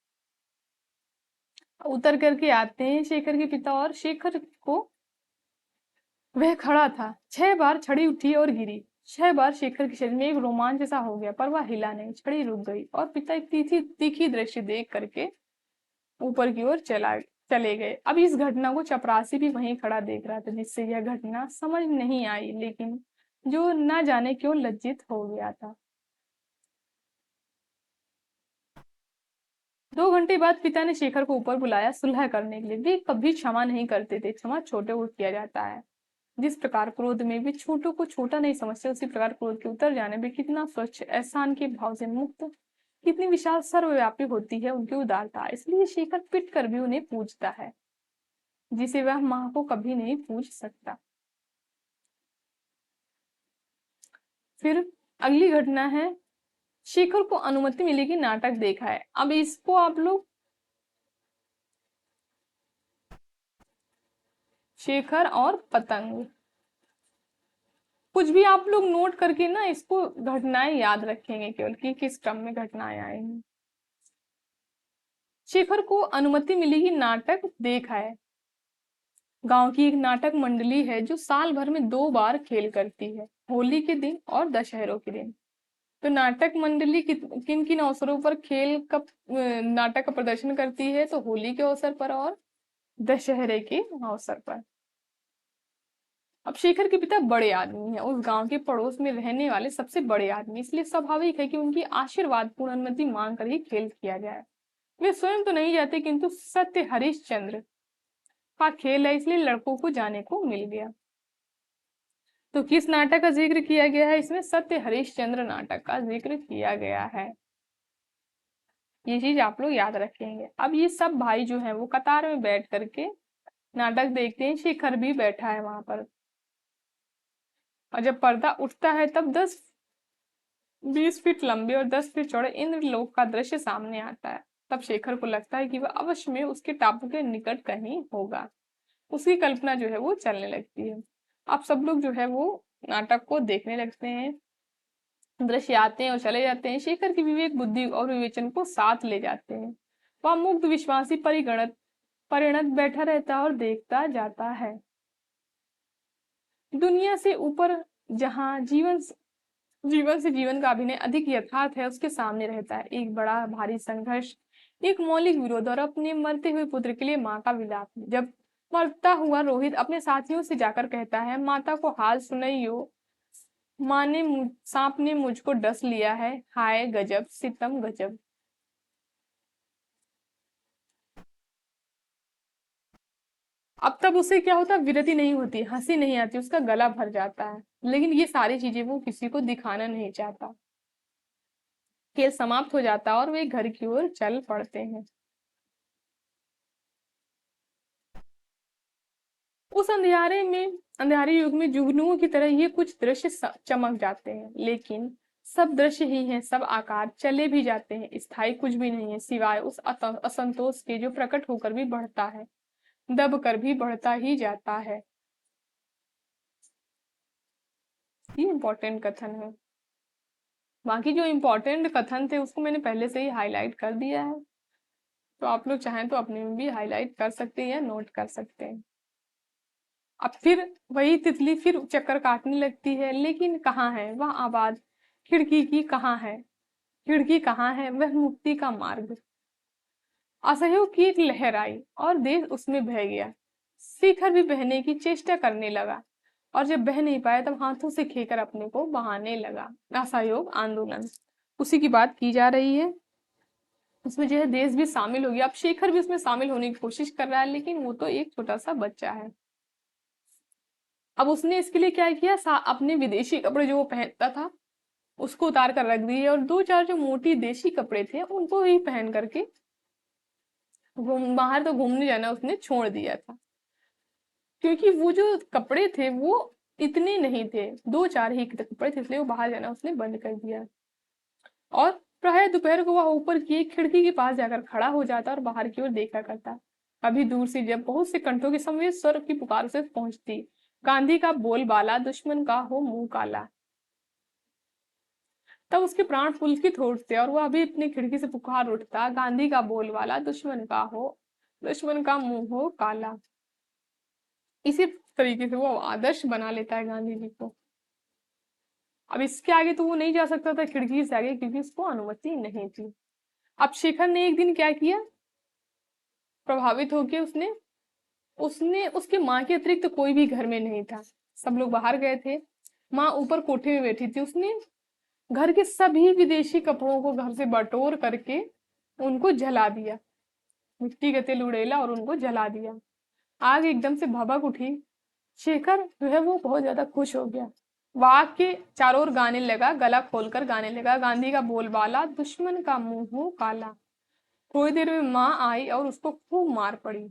उतर करके आते हैं शेखर के पिता, और शेखर को वह खड़ा था। 6 बार छड़ी उठी और गिरी। 6 बार शेखर के शरीर में एक रोमांच जैसा हो गया, पर वह हिला नहीं। छड़ी रुक गई और पिता एक तीखी तीखी दृश्य देख करके ऊपर की ओर चले गए। अब इस घटना को चपरासी भी वहीं खड़ा देख रहा था, जिससे यह घटना समझ नहीं आई, लेकिन जो ना जाने क्यों लज्जित हो गया था। 2 घंटे बाद पिता ने शेखर को ऊपर बुलाया सुलह करने के लिए। वे कभी क्षमा नहीं करते थे। क्षमा छोटे को किया जाता है। जिस प्रकार क्रोध में भी छोटों को छोटा नहीं समझते, उसी प्रकार क्रोध के उतर जाने में कितना स्वच्छ, एहसान के भाव से मुक्त, कितनी विशाल सर्वव्यापी होती है उनकी उदारता। इसलिए शेखर पिट कर भी उन्हें पूजता है, जिसे वह मां को कभी नहीं पूज सकता। फिर अगली घटना है, शेखर को अनुमति मिली कि नाटक देखा है। अब इसको आप लोग, शेखर और पतंग, कुछ भी आप लोग नोट करके ना इसको घटनाएं याद रखेंगे केवल कि किस क्रम में घटनाएं आएंगी। शेखर को अनुमति मिली कि नाटक देखा है। गांव की एक नाटक मंडली है जो साल भर में 2 बार खेल करती है, होली के दिन और दशहरों के दिन। तो नाटक मंडली किन किन अवसरों पर खेल का नाटक का प्रदर्शन करती है, तो होली के अवसर पर और दशहरे के अवसर पर। अब शेखर के पिता बड़े आदमी हैं, उस गांव के पड़ोस में रहने वाले सबसे बड़े आदमी, इसलिए स्वाभाविक है कि उनकी आशीर्वाद पूर्ण अनुमति मांग कर ही खेल किया जाए। वे स्वयं तो नहीं जाते, किंतु सत्य हरिश्चंद्र का खेल है, इसलिए लड़कों को जाने को मिल गया। तो किस नाटक का जिक्र किया गया है इसमें? सत्य हरिश्चंद्र नाटक का जिक्र किया गया है। ये चीज आप लोग याद रखेंगे। अब ये सब भाई जो है वो कतार में बैठ करके नाटक देखते हैं। शेखर भी बैठा है वहां पर, और जब पर्दा उठता है तब 10-20 फीट लंबे और 10 फीट चौड़े इंद्रलोक का दृश्य सामने आता है। तब शेखर को लगता है कि वह अवश्य में उसके टापू के निकट कहीं होगा। उसकी कल्पना जो है वो चलने लगती है। अब सब लोग जो है वो नाटक को देखने लगते हैं। दृश्य आते हैं और चले जाते हैं। शेखर की विवेक बुद्धि और विवेचन को साथ ले जाते हैं। वह मुग्ध विश्वासी परिगणत परिणत बैठा रहता है और देखता जाता है। दुनिया से ऊपर, जहाँ जीवन से जीवन का अभिनय अधिक यथार्थ है, उसके सामने रहता है एक बड़ा भारी संघर्ष, एक मौलिक विरोध और अपने मरते हुए पुत्र के लिए माँ का विलाप। जब मरता हुआ रोहित अपने साथियों से जाकर कहता है, माता को हाल सुनाइयो, सांप ने मुझको डस लिया है, हाय गजब सितम गजब। अब तब उसे क्या होता, विरति नहीं होती, हंसी नहीं आती, उसका गला भर जाता है। लेकिन ये सारी चीजें वो किसी को दिखाना नहीं चाहता। खेल समाप्त हो जाता और वे घर की ओर चल पड़ते हैं। उस अंधियारे युग में जुगनुओं की तरह ये कुछ दृश्य चमक जाते हैं, लेकिन सब दृश्य ही हैं, सब आकार चले भी जाते हैं, स्थायी कुछ भी नहीं है सिवाय उस असंतोष के जो प्रकट होकर भी बढ़ता है, दब कर भी बढ़ता ही जाता है। ये इंपॉर्टेंट कथन है। बाकी जो इम्पोर्टेंट कथन थे उसको मैंने पहले से ही हाईलाइट कर दिया है, तो आप लोग चाहें तो अपने में भी हाईलाइट कर सकते हैं या नोट कर सकते हैं। अब फिर वही तितली फिर चक्कर काटने लगती है, लेकिन कहाँ है वह आवाज खिड़की की, कहाँ है खिड़की, कहाँ है वह मुक्ति का मार्ग। असहयोग की एक लहर आई और देश उसमें बह गया। शिखर भी बहने की चेष्टा करने लगा, और जब बह नहीं पाया तब हाथों से खेकर अपने को बहाने लगा। असहयोग आंदोलन उसी की बात की जा रही है। उसमें जो है देश भी शामिल हो गया। अब शेखर भी उसमें शामिल होने की कोशिश कर रहा है, लेकिन वो तो एक छोटा सा बच्चा है। अब उसने इसके लिए क्या किया, अपने विदेशी कपड़े जो वो पहनता था उसको उतार कर रख दिए, और दो चार जो मोटी देशी कपड़े थे उनको ही पहन करके बाहर तो घूमने जाना उसने छोड़ दिया था। क्योंकि वो जो कपड़े थे वो इतने नहीं थे, दो चार ही कपड़े थे, इसलिए वो बाहर जाना उसने बंद कर दिया। और प्राय दोपहर को वह ऊपर की एक खिड़की के पास जाकर खड़ा हो जाता और बाहर की ओर देखा करता। कभी दूर से जब बहुत से कंठों के समेत स्वर की पुकार उसे पहुंचती, गांधी का बोलबाला दुश्मन का हो मुंह काला, तब उसके प्राण पुलकित होते और वह अभी अपनी खिड़की से पुकार उठता, गांधी का बोलबाला दुश्मन का हो, दुश्मन का मुंह हो काला। इसी तरीके से वो आदर्श बना लेता है गांधी जी को। अब इसके आगे तो वो नहीं जा सकता था खिड़की से आगे, क्योंकि उसको अनुमति नहीं थी। अब शेखर ने एक दिन क्या किया, प्रभावित होकर उसने उसने उसके माँ के अतिरिक्त तो कोई भी घर में नहीं था, सब लोग बाहर गए थे। माँ ऊपर कोठे में बैठी थी। उसने घर के सभी विदेशी कपड़ों को घर से बटोर करके उनको जला दिया, मिट्टी का तेल उड़ेला और उनको जला दिया। आग एकदम से भभक उठी। शेखर जो है वो बहुत ज्यादा खुश हो गया। वाग के चारों ओर गाने लगा, गला खोलकर गाने लगा, गांधी का बोलबाला दुश्मन का मुंह हो काला। थोड़ी देर में माँ आई और उसको खूब मार पड़ी।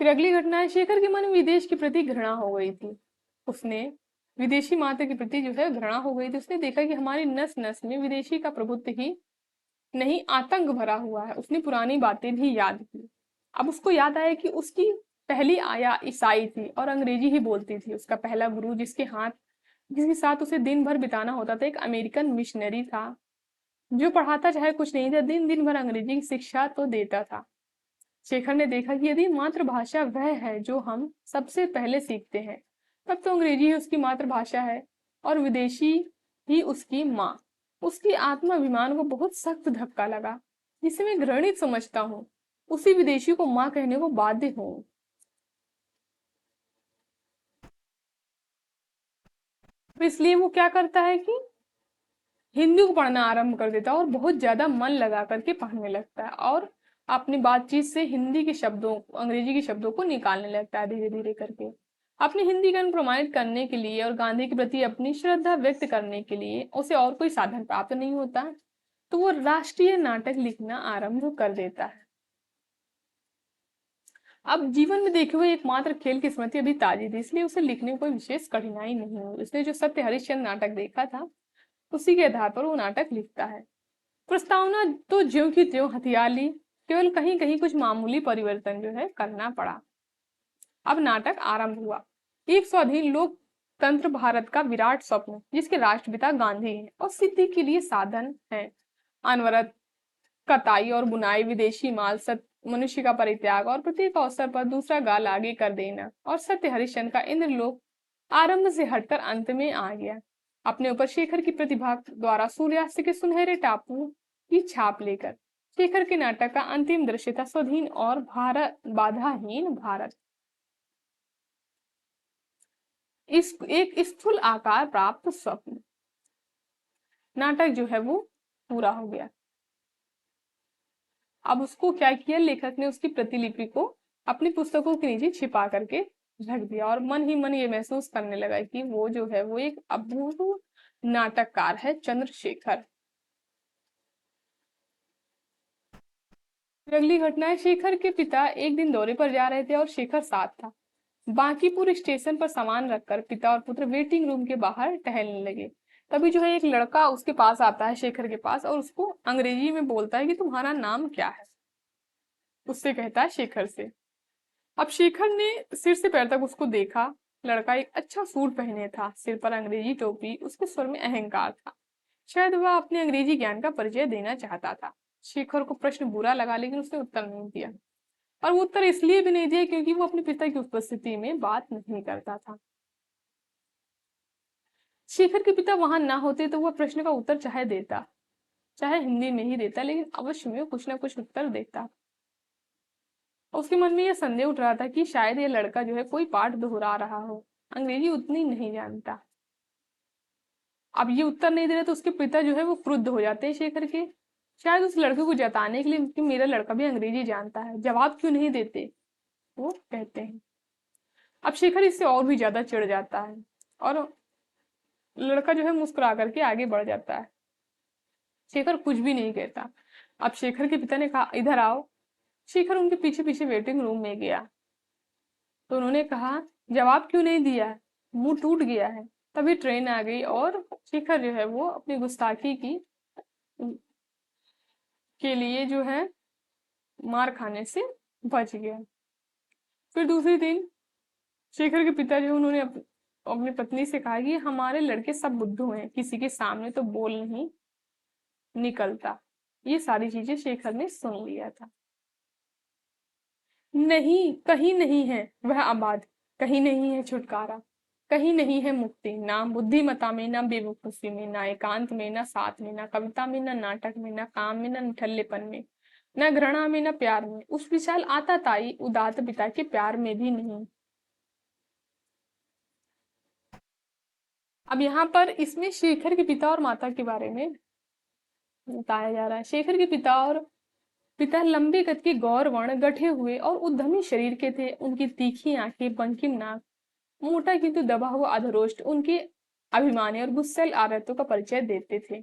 फिर अगली घटना है, शेखर के मन में विदेश के प्रति घृणा हो गई थी। उसने विदेशी माता के प्रति जो है घृणा हो गई थी। उसने देखा कि हमारी नस नस में विदेशी का प्रभुत्व ही नहीं आतंक भरा हुआ है। उसने पुरानी बातें भी याद की। अब उसको याद आया कि उसकी पहली आया ईसाई थी और अंग्रेजी ही बोलती थी। उसका पहला गुरु जिसके साथ उसे दिन भर बिताना होता था, एक अमेरिकन मिशनरी था जो पढ़ाता चाहे कुछ नहीं था, दिन दिन भर अंग्रेजी की शिक्षा तो देता था। शेखर ने देखा कि यदि मातृभाषा वह है जो हम सबसे पहले सीखते हैं, तब तो अंग्रेजी ही उसकी मातृभाषा है और विदेशी ही उसकी माँ। उसकी आत्माभिमान को बहुत सख्त धक्का लगा, जिसे मैं घृणित समझता हूँ। उसी विदेशी को माँ कहने को बाध्य हूँ। तो इसलिए वो क्या करता है कि हिंदी को पढ़ना आरंभ कर देता है और बहुत ज्यादा मन लगा करके पढ़ने लगता है, और अपनी बातचीत से हिंदी के शब्दों अंग्रेजी के शब्दों को निकालने लगता है धीरे धीरे करके। अपनी हिंदी ज्ञान प्रमाणित करने के लिए और गांधी के प्रति अपनी श्रद्धा व्यक्त करने के लिए उसे और कोई साधन प्राप्त नहीं होता, तो वो राष्ट्रीय नाटक लिखना आरंभ कर देता है। अब जीवन में देखे हुए एकमात्र खेल की स्मृति अभी ताजी थी, इसलिए उसे लिखने में कोई विशेष कठिनाई नहीं हुई। उसने जो सत्य हरिश्चंद्र नाटक देखा था उसी के आधार पर वो नाटक लिखता है। प्रस्तावना तो ज्यों की त्यों हथियार ली, केवल कहीं कहीं कुछ मामूली परिवर्तन जो है करना पड़ा। अब नाटक आरंभ हुआ। एक स्वाधीन लोकतंत्र भारत का विराट स्वप्न, जिसके राष्ट्रपिता गांधी हैं और सिद्धि के लिए साधन है अनवरत कताई और बुनाई, विदेशी माल, मनुष्य का परित्याग और प्रत्येक अवसर पर दूसरा गाल आगे कर देना, और सत्य हरिश्चंद्र का इंद्रलोक आरंभ से हटकर अंत में आ गया। अपने ऊपर शेखर की प्रतिभा द्वारा सूर्यास्त के सुनहरे टापू की छाप लेकर शेखर के नाटक का अंतिम दृश्य था स्वाधीन और भारत बाधाहीन भारत। इस एक स्थूल आकार प्राप्त स्वप्न नाटक जो है वो पूरा हो गया। अब उसको क्या किया, लेखक ने उसकी प्रतिलिपि को अपनी पुस्तकों के नीचे छिपा करके रख दिया और मन ही मन ये महसूस करने लगा कि वो जो है वो एक अपूर्व नाटककार है, चंद्रशेखर। अगली घटना है, शेखर के पिता एक दिन दौरे पर जा रहे थे और शेखर साथ था। बांकीपुर स्टेशन पर सामान रखकर पिता और पुत्र वेटिंग रूम के बाहर टहलने लगे। तभी जो है एक लड़का उसके पास आता है, शेखर के पास, और उसको अंग्रेजी में बोलता है कि तुम्हारा नाम क्या है। उससे कहता है शेखर से। अब शेखर ने सिर से पैर तक उसको देखा लड़का एक अच्छा सूट पहने था, सिर पर अंग्रेजी टोपी, उसके स्वर में अहंकार था। शायद वह अपने अंग्रेजी ज्ञान का परिचय देना चाहता था। शेखर को प्रश्न बुरा लगा, लेकिन उसने उत्तर नहीं दिया। और वो उत्तर इसलिए भी नहीं दिया क्योंकि वो अपने पिता की उपस्थिति में बात नहीं करता था। शेखर के पिता वहां ना होते तो वह प्रश्न का उत्तर चाहे देता, चाहे हिंदी में ही देता, लेकिन अवश्य में कुछ ना कुछ उत्तर देता। उसके मन में यह संदेह उठ रहा था कि शायद यह लड़का जो है कोई पाठ दोहरा रहा हो, अंग्रेजी उतनी नहीं जानता। अब ये उत्तर नहीं दे रहे तो उसके पिता जो है वो क्रुद्ध हो जाते हैं शेखर के, शायद उस लड़के को जताने के लिए कि मेरा लड़का भी अंग्रेजी जानता है, जवाब क्यों नहीं देते, वो कहते हैं। अब शेखर इससे और भी ज्यादा चिढ़ जाता है और लड़का जो है मुस्कुरा करके आगे बढ़ जाता है। शेखर कुछ भी नहीं कहता। अब शेखर के पिता ने कहा, इधर आओ। शेखर उनके पीछे पीछे वेटिंग रूम में गया तो उन्होंने कहा, जवाब क्यों नहीं दिया, मुंह टूट गया है। तभी ट्रेन आ गई और शेखर जो है वो अपनी गुस्ताखी की के लिए जो है मार खाने से बच गया। फिर दूसरे दिन शेखर के पिता जो उन्होंने अपनी पत्नी से कहा कि हमारे लड़के सब बुद्धू हैं, किसी के सामने तो बोल नहीं निकलता। ये सारी चीजें शेखर ने सुन लिया था। नहीं, कहीं नहीं है वह आबाद, कहीं नहीं है छुटकारा, कहीं नहीं है मुक्ति, ना बुद्धिमता में, ना बेवकूफी में, ना एकांत में, ना साथ में, ना कविता में, ना नाटक में, ना काम में, ना निठल्लेपन में, ना घृणा में, ना प्यार में, उस विशाल आताताई उदात्त पिता के प्यार में भी नहीं। अब यहाँ पर इसमें शेखर के पिता और माता के बारे में बताया जा रहा है। शेखर के पिता लंबे कद के गौर वर्ण, गठे हुए और उद्यमी शरीर के थे। उनकी तीखी आंखें, बंकिम नाक, मोटा किंतु दबा हुआ अधरोष्ट उनके अभिमानी और गुस्सैल आदतों का परिचय देते थे,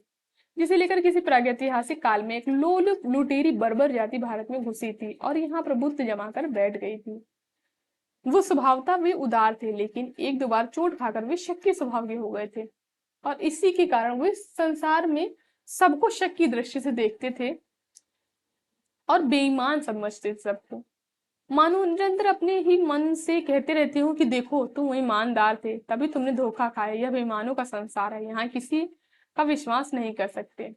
जिसे लेकर किसी प्रागैतिहासिक काल में एक लोलुप लुटेरी बर्बर जाति भारत में घुसी थी और यहाँ प्रभुत्व जमाकर बैठ गई थी। वो स्वभावतः वे उदार थे, लेकिन एक दो बार चोट खाकर वे शक्की स्वभाव के हो गए थे और इसी के कारण वे संसार में सबको शक की दृष्टि से देखते थे और बेईमान समझते थे सबको। मानो निरंतर अपने ही मन से कहते रहते हो कि देखो तुम ईमानदार थे तभी तुमने धोखा खाया, यह बेईमानों का संसार है, यहाँ किसी का विश्वास नहीं कर सकते।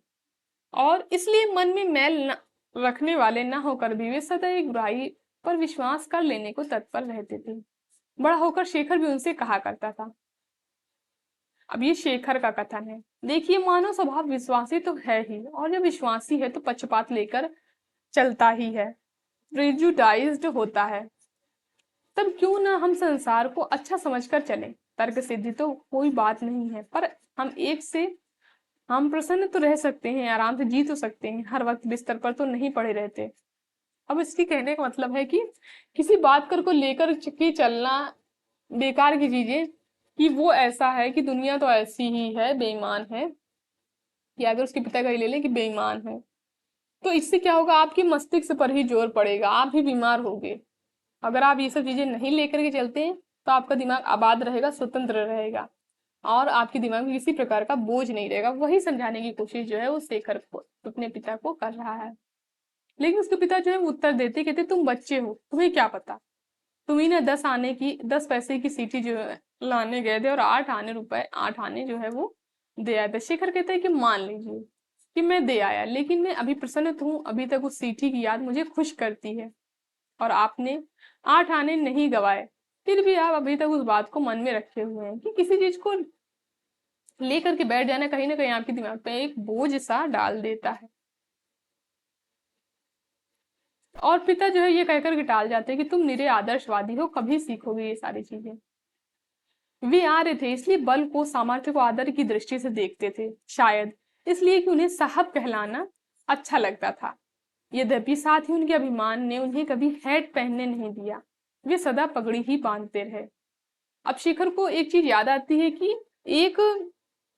और इसलिए मन में मैल न रखने वाले न होकर भी वे सदा एक बुराई पर विश्वास कर लेने को तत्पर रहते थे। बड़ा होकर शेखर भी उनसे कहा करता था। अब ये शेखर का कथन है। देखिए, मानव स्वभाव विश्वासी तो है ही, और जब विश्वासी है तो पक्षपात लेकर चलता ही है, प्रेजुडाइज्ड होता है। तब क्यों ना हम संसार को अच्छा समझकर चलें। तर्क सिद्धि तो कोई बात नहीं है, पर हम प्रसन्न तो रह सकते हैं, आराम से जी तो सकते हैं, हर वक्त बिस्तर पर तो नहीं पड़े रहते। अब इसकी कहने का मतलब है कि किसी बात कर को लेकर के चलना बेकार की चीजें, कि वो ऐसा है कि दुनिया तो ऐसी ही है, बेईमान है, या अगर उसके पिता का ही ले लें कि बेईमान है, तो इससे क्या होगा, आपके मस्तिष्क पर ही जोर पड़ेगा, आप भी बीमार होगे। अगर आप ये सब चीजें नहीं लेकर के चलते हैं तो आपका दिमाग आबाद रहेगा, स्वतंत्र रहेगा और आपके दिमाग में किसी प्रकार का बोझ नहीं रहेगा। वही समझाने की कोशिश जो है वो शेखर को अपने पिता को कर रहा है। लेकिन उसके पिता जो है वो उत्तर देते, कहते तुम बच्चे हो, तुम्हें क्या पता, तुम ही ना 10 पैसे की सीटी जो है लाने गए थे और 8 आने जो है वो दे आए थे। शेखर कहता है कि मान लीजिए कि मैं दे आया, लेकिन मैं अभी प्रसन्न हूँ, अभी तक उस सीटी की याद मुझे खुश करती है और आपने 8 आने नहीं गवाए, फिर भी आप अभी तक उस बात को मन में रखे हुए हैं कि किसी चीज को लेकर के बैठ जाना कहीं ना कहीं आपके दिमाग पे एक बोझ सा डाल देता है। और पिता जो है ये कहकर के टाल जाते हैं कि तुम निरे आदर्शवादी हो, कभी सीखोगे ये सारी चीजें। वे आर्य थे, इसलिए बल को, सामर्थ्य को आदर की दृष्टि से देखते थे, शायद इसलिए कि उन्हें साहब कहलाना अच्छा लगता था। यद्यपि साथ ही उनके अभिमान ने उन्हें कभी हैट पहनने नहीं दिया, वे सदा पगड़ी ही बांधते रहे। अब शेखर को एक चीज याद आती है कि एक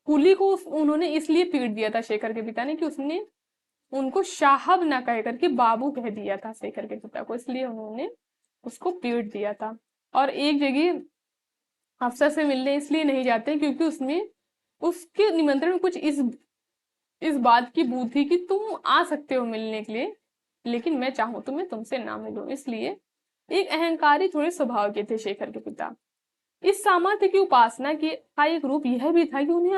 कुली को उन्होंने इसलिए पीट दिया था शेखर के पिता ने कि उसने उनको साहब ना कह करके बाबू कह दिया था शेखर के पिता को, इसलिए उन्होंने उसको पीट दिया था। और एक जगह अफसर से मिलने इसलिए नहीं जाते क्योंकि उसमें उसके निमंत्रण में कुछ इस बात की बू थी कि तुम आ सकते हो मिलने के लिए, लेकिन मैं चाहूं तो मैं तुमसे ना मिलूं। इसलिए एक अहंकारी थोड़े स्वभाव के थे शेखर के पिता। इस सामर्थ्य की उपासना के का एक रूप यह भी था कि उन्हें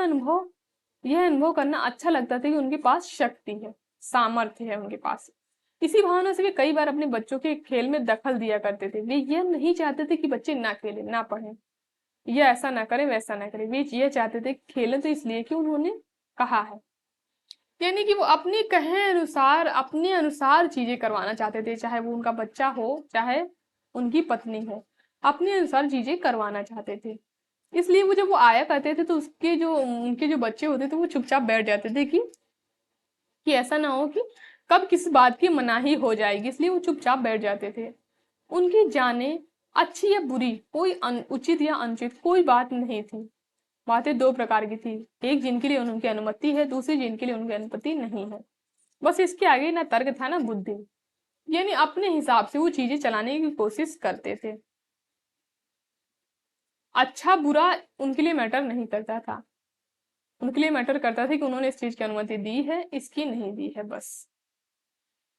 यह अनुभव करना अच्छा लगता था कि उनके पास शक्ति है, सामर्थ्य है उनके पास। इसी भावना से वे कई बार अपने बच्चों के खेल में दखल दिया करते थे। वे यह नहीं चाहते थे कि बच्चे ना खेलें, ना पढ़ें, ये ऐसा ना करें, वैसा ना करें। वे ये चाहते थे खेलें तो इसलिए कि उन्होंने कहा है। यानी कि वो अपने कहे अनुसार, अपने अनुसार चीजें करवाना चाहते थे, चाहे वो उनका बच्चा हो, चाहे उनकी पत्नी हो, अपने अनुसार चीजें करवाना चाहते थे। इसलिए वो जब वो आया करते थे तो उसके जो उनके जो बच्चे होते थे वो चुपचाप बैठ जाते थे कि ऐसा ना हो कि कब किस बात की मनाही हो जाएगी, इसलिए वो चुपचाप बैठ जाते थे। उनकी जाने अच्छी या बुरी, कोई उचित या अनुचित कोई बात नहीं थी। बातें दो प्रकार की थी, एक जिनके लिए उनकी अनुमति है, दूसरी जिनके लिए उनकी अनुमति नहीं है। बस इसके आगे ना तर्क था ना बुद्धि। यानी अपने हिसाब से वो चीजें चलाने की कोशिश करते थे। अच्छा बुरा उनके लिए मैटर नहीं करता था, उनके लिए मैटर करता था कि उन्होंने इस चीज की अनुमति दी है, इसकी नहीं दी है। बस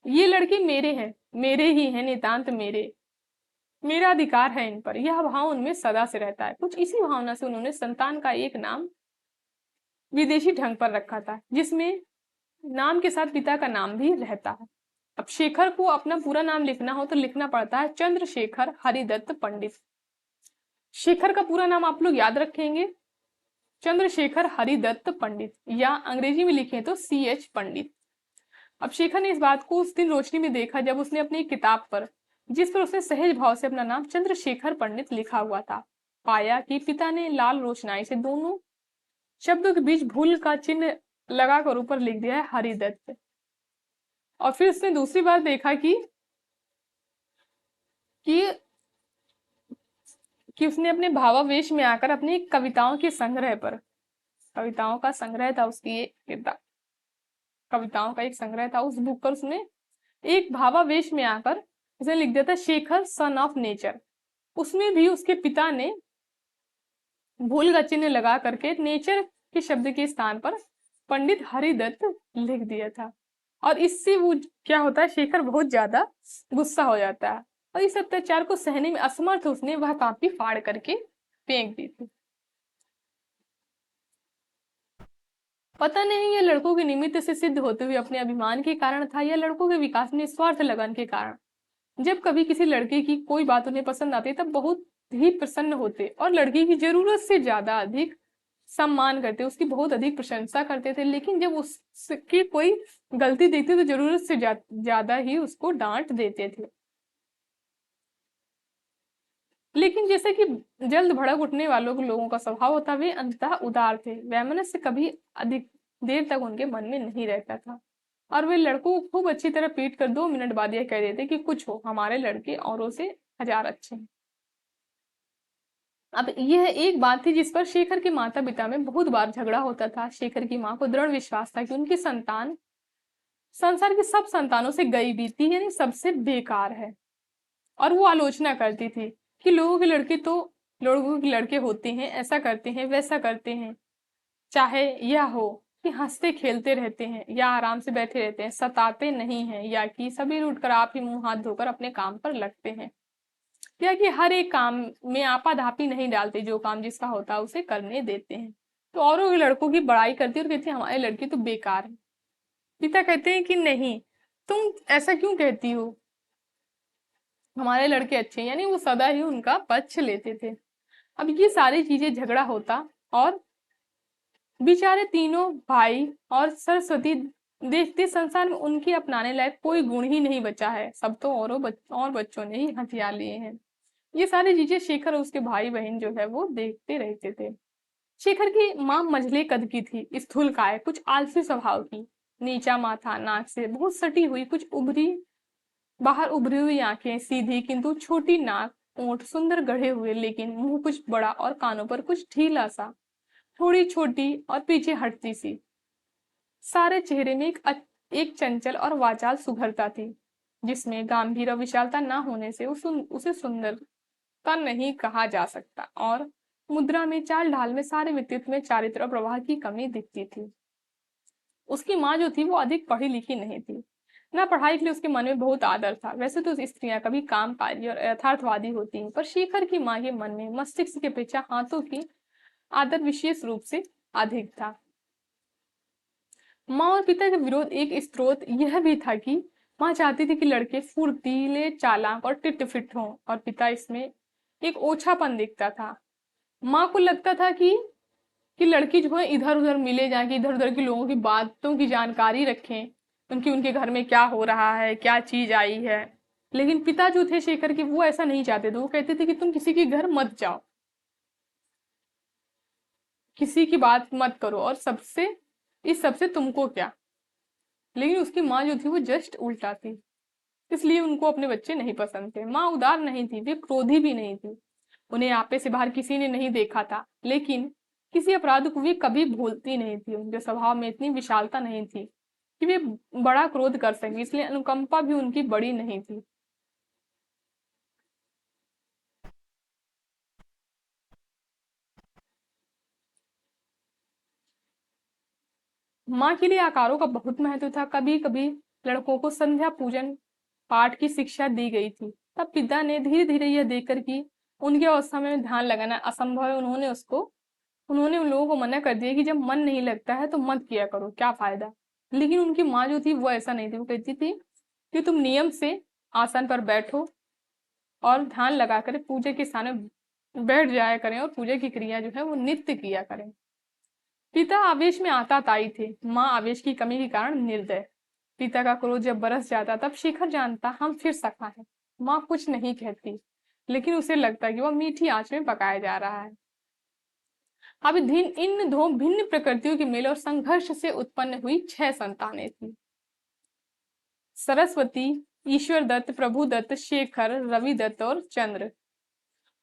ये लड़के मेरे हैं, मेरे ही हैं, नितांत मेरे, मेरा अधिकार है इन पर, यह भाव उनमें सदा से रहता है। कुछ इसी भावना से उन्होंने संतान का एक नाम विदेशी ढंग पर रखा था, जिसमें नाम के साथ पिता का नाम भी रहता है। अब शेखर को अपना पूरा नाम लिखना हो तो लिखना पड़ता है चंद्रशेखर हरिदत्त पंडित। शेखर का पूरा नाम आप लोग याद रखेंगे, चंद्रशेखर हरिदत्त पंडित, या अंग्रेजी में लिखें तो CH पंडित। अब शेखर ने इस बात को उस दिन रोशनी में देखा जब उसने अपनी किताब पर, जिस पर उसने सहज भाव से अपना नाम चंद्रशेखर पंडित लिखा हुआ था, पाया कि पिता ने लाल रोशनाई से दोनों शब्दों के बीच भूल का चिन्ह लगाकर ऊपर लिख दिया है हरिदत्त। और फिर उसने दूसरी बार देखा कि कि उसने अपने भावावेश में आकर अपनी कविताओं के संग्रह पर, कविताओं का संग्रह था उसकी कविताओं का एक संग्रह था, उस बुक पर उसने एक भावावेश में आकर उसने लिख दिया था शेखर सन ऑफ नेचर। उसमें भी उसके पिता ने भूल का चिन्ह लगा करके नेचर के शब्द के स्थान पर पंडित हरिदत्त लिख दिया था। और इससे वो क्या होता है, शेखर बहुत ज्यादा गुस्सा हो जाता है और इस अत्याचार को सहने में असमर्थ उसने वह कापी फाड़ करके फेंक दी थी। पता नहीं ये लड़कों के निमित्त से सिद्ध होते हुए अपने अभिमान के कारण था या लड़कों के विकास में निस्वार्थ लगन के कारण। जब कभी किसी लड़के की कोई बात उन्हें पसंद आती तब बहुत ही प्रसन्न होते और लड़की की जरूरत से ज्यादा अधिक सम्मान करते, उसकी बहुत अधिक प्रशंसा करते थे। लेकिन जब उसकी कोई गलती देखते तो जरूरत से ज्यादा ही उसको डांट देते थे। लेकिन जैसे कि जल्द भड़क उठने वालों को लोगों का स्वभाव होता, वे अंततः उदार थे, वैमनस्य कभी अधिक देर तक उनके मन में नहीं रहता था और वे लड़कों को खूब अच्छी तरह पीट कर 2 मिनट बाद यह कह देते कि कुछ हो, हमारे लड़के औरों से 1000 अच्छे हैं। अब यह एक बात थी जिस पर शेखर के माता पिता में बहुत बार झगड़ा होता था। शेखर की माँ को दृढ़ विश्वास था कि उनकी संतान संसार की सब संतानों से गई बीती, यानी सबसे बेकार है। और वो आलोचना करती थी कि लोगों के लड़के होते हैं, ऐसा करते हैं, वैसा करते हैं, चाहे यह हो कि हंसते खेलते रहते हैं या आराम से बैठे रहते हैं, सताते नहीं हैं, या कि सभी उठकर आप ही मुंह हाथ धोकर अपने काम पर लगते हैं, या कि हर एक काम में आपाधापी नहीं डालते, जो काम जिसका होता है उसे करने देते हैं। तो औरों के लड़कों की बड़ाई करती है और कहती है हमारे लड़के तो बेकार है। पिता कहते हैं कि नहीं, तुम ऐसा क्यों कहती हो, हमारे लड़के अच्छे हैं, यानी वो सदा ही उनका पक्ष लेते थे। अब ये सारी चीजें झगड़ा होता और बेचारे तीनों भाई और सरस्वती देखते संसार में उनकी अपनाने लायक कोई गुण ही नहीं बचा है, सब तो और बच्चों ने ही हथियार लिए हैं। ये सारी चीजें शेखर और उसके भाई बहन जो है वो देखते रहते थे। शेखर की माँ मझले कद की थी, स्थूलकाय, कुछ आलसी स्वभाव की, नीचा माथा, नाक से बहुत सटी हुई, कुछ बाहर उभरी हुई आंखें, सीधी किंतु छोटी नाक, ओंठ सुंदर गढ़े हुए लेकिन मुंह कुछ बड़ा और कानों पर कुछ ढीला सा, थोड़ी छोटी और पीछे हटती सी। सारे चेहरे में एक चंचल और वाचाल सुघरता थी, जिसमें गंभीर और विशालता न होने से उसे सुंदरता नहीं कहा जा सकता, और मुद्रा में, चाल ढाल में, सारे व्यक्तित्व में चारित्र और प्रवाह की कमी दिखती थी। उसकी माँ जो थी वो अधिक पढ़ी लिखी नहीं थी, ना पढ़ाई के लिए उसके मन में बहुत आदर था। वैसे तो स्त्रियां कभी कामकाजी और यथार्थवादी होती हैं, पर शेखर की माँ के मन में मस्तिष्क के अपेक्षा हाथों की आदर विशेष रूप से अधिक था। माँ और पिता का विरोध एक स्रोत यह भी था कि माँ चाहती थी कि लड़के फुर्तीले, चालाक और टिट हों, और पिता इसमें एक ओछापन दिखता था। माँ को लगता था कि लड़की जो है इधर उधर मिले जाके इधर उधर के लोगों की बातों की जानकारी रखें, उनके घर में क्या हो रहा है, क्या चीज आई है। लेकिन पिता जो थे शेखर के, वो ऐसा नहीं चाहते थे। वो कहते थे कि तुम किसी के घर मत जाओ, किसी की बात मत करो, और सबसे इस सबसे तुमको क्या। लेकिन उसकी माँ जो थी वो जस्ट उल्टा थी, इसलिए उनको अपने बच्चे नहीं पसंद थे। माँ उदार नहीं थी, वे क्रोधी भी नहीं थी। उन्हें आपे से बाहर किसी ने नहीं देखा था, लेकिन किसी अपराध को वे कभी भूलती नहीं थी। उनके स्वभाव में इतनी विशालता नहीं थी कि वे बड़ा क्रोध कर सके, इसलिए अनुकंपा भी उनकी बड़ी नहीं थी। माँ के लिए आकारों का बहुत महत्व था। कभी कभी लड़कों को संध्या पूजन पाठ की शिक्षा दी गई थी। तब पिता ने धीरे धीरे यह देखकर कि उनकी अवस्था में ध्यान लगाना असंभव है, उन्होंने उन लोगों को मना कर दिया कि जब मन नहीं लगता है तो मत किया करो, क्या फायदा। लेकिन उनकी माँ जो थी वो ऐसा नहीं थी। वो कहती थी कि तुम नियम से आसन पर बैठो और ध्यान लगाकर पूजा के स्थान में बैठ जाया करें, और पूजा की क्रिया जो है वो नित्य किया करें। पिता आवेश में आताताई थे, माँ आवेश की कमी के कारण निर्दय। पिता का क्रोध जब बरस जाता तब शेखर जानता हम फिर सका है। माँ कुछ नहीं कहती, लेकिन उसे लगता कि वह मीठी आंच में पकाया जा रहा है। अब इन दो भिन्न प्रकृतियों के मेल और संघर्ष से उत्पन्न हुई 6 संतानें थी। सरस्वती, ईश्वर दत्त, प्रभु दत्त, शेखर, रवि दत्त और चंद्र।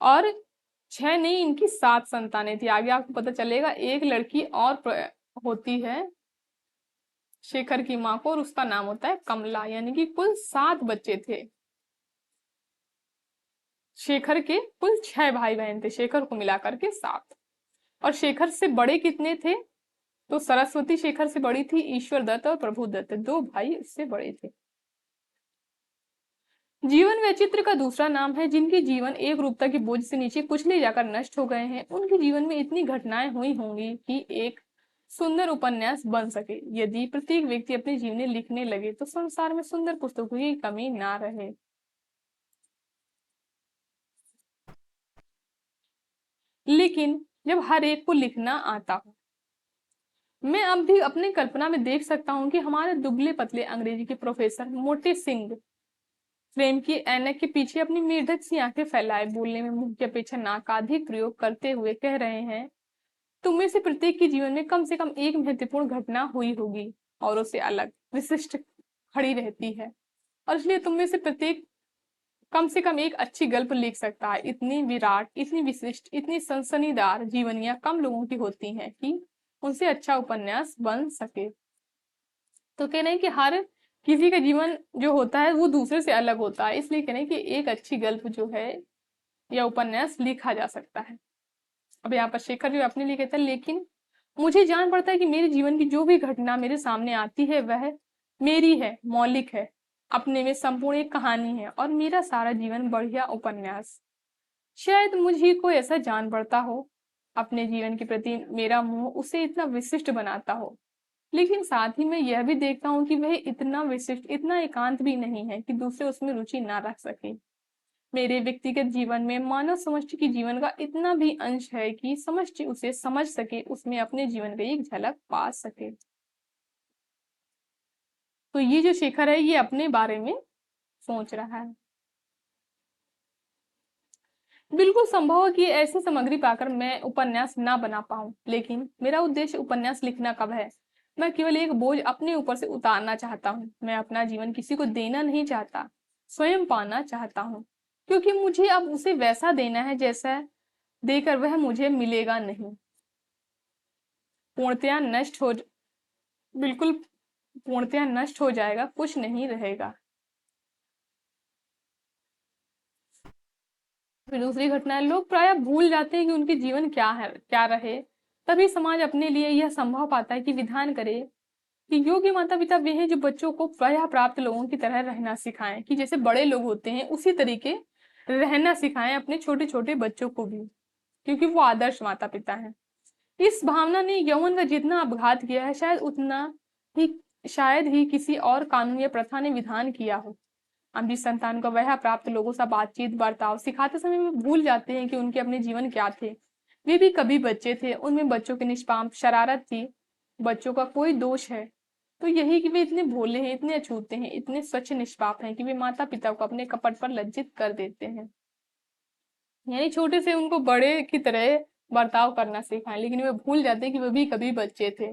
और 6 नहीं, इनकी 7 संतानें थी। आगे आपको पता चलेगा। एक लड़की और होती है शेखर की माँ को, और उसका नाम होता है कमला। यानी कि कुल 7 बच्चे थे। शेखर के कुल 6 भाई बहन थे, शेखर को मिलाकर के 7। और शेखर से बड़े कितने थे? तो सरस्वती शेखर से बड़ी थी, ईश्वर दत्त और प्रभु दत्त 2 भाई इससे बड़े थे। जीवन वैचित्र का दूसरा नाम है जिनके जीवन एक रूपता के बोझ से नीचे कुचले जाकर नष्ट हो गए हैं। उनके जीवन में इतनी घटनाएं हुई होंगी कि एक सुंदर उपन्यास बन सके। यदि प्रत्येक व्यक्ति अपने जीवन लिखने लगे तो संसार में सुंदर पुस्तकों की कमी ना रहे। लेकिन जब हर एक को लिखना आता हो, मैं अब भी अपनी कल्पना में देख सकता हूँ कि हमारे दुबले पतले अंग्रेजी के प्रोफेसर मोटे सिंह फ्रेम की ऐनक के पीछे अपनी मेढक सी आंखें फैलाए बोलने में मुंह की अपेक्षा नाक का अधिक प्रयोग करते हुए कह रहे हैं, तुम में से प्रत्येक के जीवन में कम से कम एक महत्वपूर्ण घटना हुई होगी और उससे अलग विशिष्ट खड़ी रहती है, और इसलिए तुम में से प्रत्येक कम से कम एक अच्छी गल्प लिख सकता है। इतनी विराट, इतनी विशिष्ट, इतनी सनसनीदार जीवनियां कम लोगों की होती हैं कि उनसे अच्छा उपन्यास बन सके। तो कह रहे हैं कि हर किसी का जीवन जो होता है वो दूसरे से अलग होता है, इसलिए कह रहे हैं कि एक अच्छी गल्प जो है या उपन्यास लिखा जा सकता है। अब यहाँ पर शेखर जो अपने लिए कहता है, लेकिन मुझे जान पड़ता है कि मेरे जीवन की जो भी घटना मेरे सामने आती है वह मेरी है, मौलिक है, अपने में संपूर्ण एक कहानी है, और मेरा सारा जीवन बढ़िया उपन्यास। शायद मुझे कोई ऐसा जान पड़ता हो, अपने जीवन के प्रति मेरा मुंह उसे इतना विशिष्ट बनाता हो। लेकिन साथ ही मैं यह भी देखता हूँ कि वह इतना विशिष्ट, इतना एकांत भी नहीं है कि दूसरे उसमें रुचि ना रख सके। मेरे व्यक्तिगत जीवन में मानव समष्टि की जीवन का इतना भी अंश है कि समष्टि उसे समझ सके, उसमें अपने जीवन की एक झलक पा सके। तो ये जो शेखर है ये अपने बारे में सोच रहा है। बिल्कुल संभव है कि ऐसी सामग्री पाकर मैं उपन्यास ना बना पाऊं, लेकिन मेरा उद्देश्य उपन्यास लिखना कब है। मैं केवल एक बोझ अपने ऊपर से उतारना चाहता हूँ। मैं अपना जीवन किसी को देना नहीं चाहता, स्वयं पाना चाहता हूँ, क्योंकि मुझे अब उसे वैसा देना है जैसा देकर वह मुझे मिलेगा नहीं। पूर्णतया नष्ट हो बिल्कुल पूर्णतया नष्ट हो जाएगा, कुछ नहीं रहेगा। फिर दूसरी घटना है, लोग प्राय भूल जाते हैं कि उनके जीवन क्या है, क्या रहे। तभी समाज अपने लिए यह संभव पाता है कि विधान करे कि योग्य माता पिता वे हैं जो बच्चों को प्रायः प्राप्त लोगों की तरह रहना सिखाएं, कि जैसे बड़े लोग होते हैं उसी तरीके रहना सिखाएं अपने छोटे छोटे बच्चों को भी, क्योंकि वो आदर्श माता पिता हैं। इस भावना ने यौवन का जितना अपघात किया है, शायद ही किसी और कानून या प्रथा ने विधान किया हो। हम जिस संतान को वह प्राप्त लोगों से बातचीत बर्ताव सिखाते समय में भूल जाते हैं कि उनके अपने जीवन क्या थे। वे भी कभी बच्चे थे, उनमें बच्चों की निष्पाप शरारत थी। बच्चों का कोई दोष है तो यही कि वे इतने भोले हैं, इतने अछूते हैं, इतने स्वच्छ निष्पाप हैं कि वे माता पिता को अपने कपट पर लज्जित कर देते हैं। यानी छोटे से उनको बड़े की तरह बर्ताव करना सिखाएं, लेकिन वे भूल जाते हैं कि वे भी कभी बच्चे थे।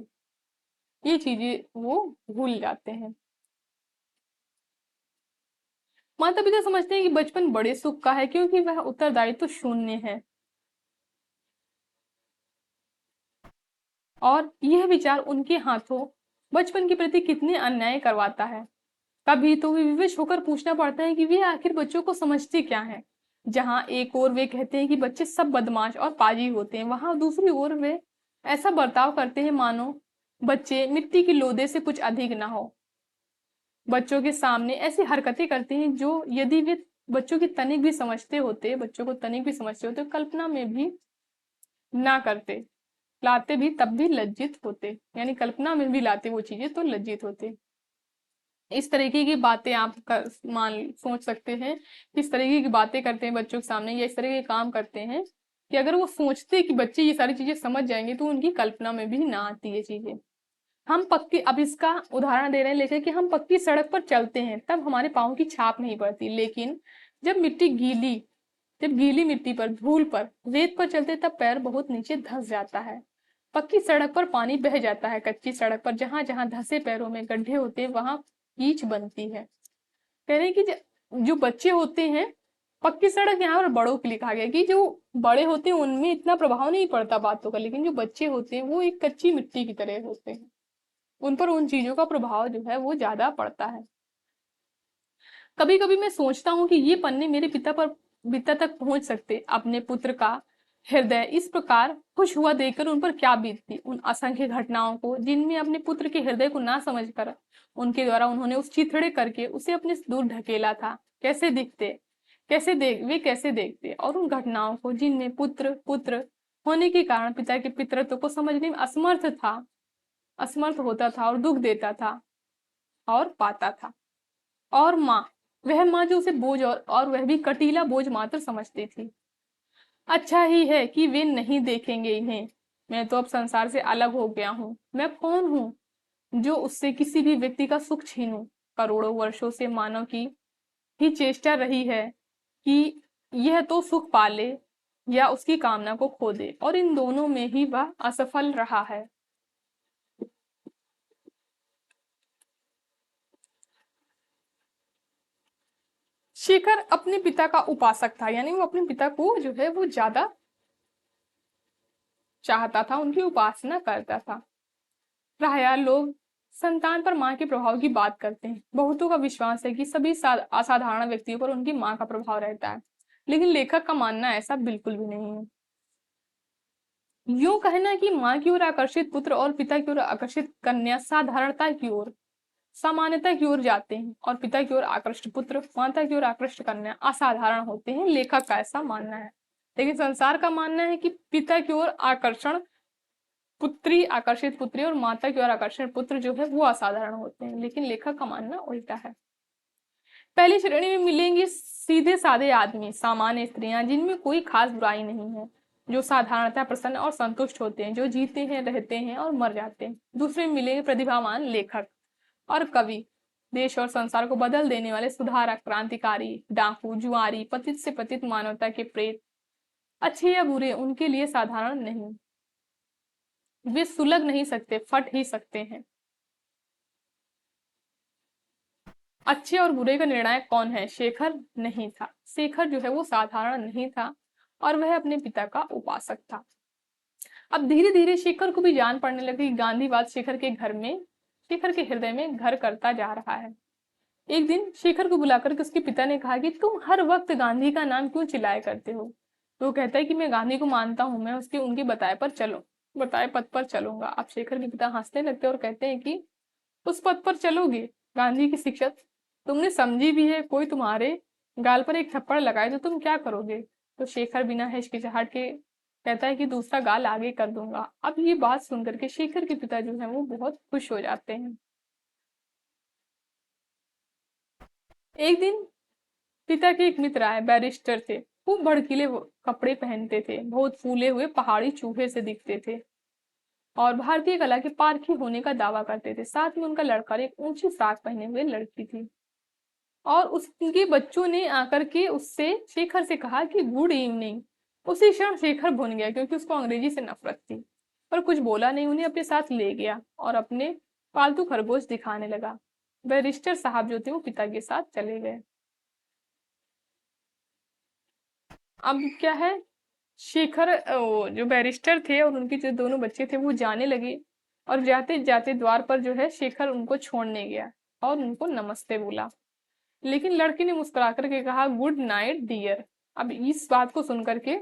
ये चीजें वो भूल जाते हैं। माता पिता समझते हैं कि बचपन बड़े सुख का है क्योंकि वह उत्तरदायित्व तो शून्य है, और यह विचार उनके हाथों बचपन के प्रति कितने अन्याय करवाता है। कभी तो वे विवश होकर पूछना पड़ता है कि वे आखिर बच्चों को समझते क्या है। जहां एक ओर वे कहते हैं कि बच्चे सब बदमाश और पाजी होते हैं, वहां दूसरी ओर वे ऐसा बर्ताव करते हैं मानो बच्चे मिट्टी की लोदे से कुछ अधिक ना हो। बच्चों के सामने ऐसी हरकतें करते हैं जो यदि वे बच्चों को तनिक भी समझते होते, कल्पना में भी ना करते, लाते भी तब भी लज्जित होते। यानी कल्पना में भी लाते वो चीजें तो लज्जित होते। इस तरीके की बातें आप सोच सकते हैं, किस तरीके की बातें करते हैं बच्चों के सामने, या इस तरह के काम करते हैं कि अगर वो सोचते कि बच्चे ये सारी चीजें समझ जाएंगे तो उनकी कल्पना में भी ना आती है चीजें। हम पक्की अब इसका उदाहरण दे रहे हैं लेकर कि हम पक्की सड़क पर चलते हैं तब हमारे पाँव की छाप नहीं पड़ती, लेकिन जब मिट्टी गीली जब गीली मिट्टी पर, धूल पर, रेत पर चलते तब पैर बहुत नीचे धंस जाता है। पक्की सड़क पर पानी बह जाता है, कच्ची सड़क पर जहां जहां धंसे पैरों में गड्ढे होते हैं वहां कीच बनती है। कह रहे हैं कि जो बच्चे होते हैं, पक्की सड़क यहाँ पर बड़ों के लिए कहा गया कि जो बड़े होते हैं उनमें इतना प्रभाव नहीं पड़ता बातों का, लेकिन जो बच्चे होते हैं वो एक कच्ची मिट्टी की तरह होते हैं, उन पर उन चीजों का प्रभाव जो है वो ज्यादा पड़ता है। कभी कभी मैं सोचता हूँ कि ये पन्ने मेरे पिता तक पहुंच सकते, अपने पुत्र का हृदय इस प्रकार खुश हुआ देखकर उन पर क्या बीतती, उन असंख्य घटनाओं को जिनमें अपने पुत्र के हृदय को ना समझकर उनके द्वारा उन्होंने उस चिथड़े करके उसे अपने से दूर ढकेला था, कैसे देखते, और उन घटनाओं को जिनमें पुत्र पुत्र होने के कारण पिता के पितृत्व को समझने में असमर्थ होता था और दुख देता था और पाता था। और वह माँ जो उसे बोझ और वह भी कटीला बोझ मात्र समझती थी। अच्छा ही है कि वे नहीं देखेंगे इन्हें, मैं तो अब संसार से अलग हो गया हूँ। मैं कौन हूँ जो उससे किसी भी व्यक्ति का सुख छीनूं। करोड़ों वर्षों से मानव की ही चेष्टा रही है कि यह तो सुख पाले या उसकी कामना को खो दे, और इन दोनों में ही वह असफल रहा है। शेखर अपने पिता का उपासक था, यानी वो अपने पिता को जो है वो ज्यादा चाहता था, उनकी उपासना करता था। प्रायः लोग संतान पर माँ के प्रभाव की बात करते हैं। बहुतों का विश्वास है कि सभी असाधारण व्यक्तियों पर उनकी माँ का प्रभाव रहता है, लेकिन लेखक का मानना ऐसा बिल्कुल भी नहीं है। यूं कहना कि माँ की ओर आकर्षित पुत्र और पिता की ओर आकर्षित कन्या सामान्यता की ओर जाते हैं, और पिता की ओर आकृष्ट पुत्र, माता की ओर आकृष्ट कन्या असाधारण होते हैं, लेखक का ऐसा मानना है। लेकिन संसार का मानना है कि पिता की ओर आकर्षित पुत्री और माता की ओर आकर्षण पुत्र जो है वो असाधारण होते हैं, लेकिन लेखक का मानना उल्टा है। पहली श्रेणी में मिलेंगे सीधे साधे आदमी, सामान्य स्त्रियां जिनमें कोई खास बुराई नहीं है, जो साधारणतः प्रसन्न और संतुष्ट होते हैं, जो जीते हैं, रहते हैं और मर जाते हैं। दूसरे में मिलेंगे प्रतिभावान लेखक और कवि, देश और संसार को बदल देने वाले सुधारक, क्रांतिकारी, डाकू, जुआरी, पतित से पतित मानवता के प्रेत, अच्छे या बुरे उनके लिए साधारण नहीं, वे सुलग नहीं सकते, फट ही सकते हैं। अच्छे और बुरे का निर्णायक कौन है? शेखर नहीं था। शेखर जो है वो साधारण नहीं था और वह अपने पिता का उपासक था। अब धीरे धीरे शेखर को भी जान पड़ने लगी गांधीवाद शेखर के हृदय में घर करता जा रहा है। एक दिन शेखर को बुलाकर उसके पिता ने कहा कि तुम हर वक्त गांधी का नाम क्यों चिल्लाया करते हो? तो वो कहता है कि मैं गांधी को मानता हूँ, मैं उनके बताए पथ पर चलूंगा। अब शेखर के पिता हंसने लगते और कहते हैं कि उस पथ पर चलोगे? गांधी की शिक्षा तुमने समझी भी है, कोई तुम्हारे गाल पर एक थप्पड़ लगाए तो तुम क्या करोगे? तो शेखर बिना हिचकिचाहट के कहता है कि दूसरा गाल आगे कर दूंगा। अब ये बात सुनकर के शेखर के पिता जो है वो बहुत खुश हो जाते हैं। एक दिन पिता के एक मित्र आए, बैरिस्टर थे। खूब भड़कीले कपड़े पहनते थे, बहुत फूले हुए पहाड़ी चूहे से दिखते थे और भारतीय कला के पारखी होने का दावा करते थे। साथ में उनका लड़का एक ऊंची फ्रॉक पहने हुए लड़की थी और उसके बच्चों ने आकर के उससे शेखर से कहा कि गुड इवनिंग। उसी क्षण शेखर भुन गया, क्योंकि उसको अंग्रेजी से नफरत थी, पर कुछ बोला नहीं। उन्हें अपने साथ ले गया और अपने पालतू खरगोश दिखाने लगा। बैरिस्टर साहब जो थे वो पिता के साथ चले गए। अब क्या है, शेखर जो बैरिस्टर थे और उनके जो दोनों बच्चे थे वो जाने लगे और जाते जाते द्वार पर जो है शेखर उनको छोड़ने गया और उनको नमस्ते बोला। लेकिन लड़की ने मुस्कुरा करके कहा गुड नाइट डियर। अब इस बात को सुनकर के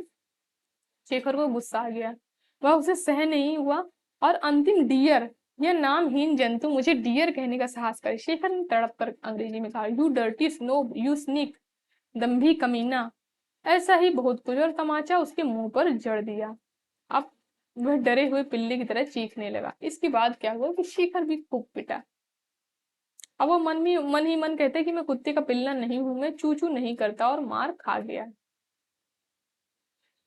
शेखर को गुस्सा आ गया, वह उसे सह नहीं हुआ और अंतिम डियर, यह नामहीन जंतु मुझे डियर कहने का साहस करे। शेखर ने तड़प कर अंग्रेजी में कहा you dirty snob, you sneak, दम्भी कमीना। ऐसा ही बहुत कुछ और तमाचा उसके मुंह पर जड़ दिया। अब वह डरे हुए पिल्ले की तरह चीखने लगा। इसके बाद क्या हुआ कि शेखर भी खूब पिटा। अब वो मन ही मन कहते कि मैं कुत्ते का पिल्ला नहीं हूं, मैं चू चू नहीं करता, और मार खा गया।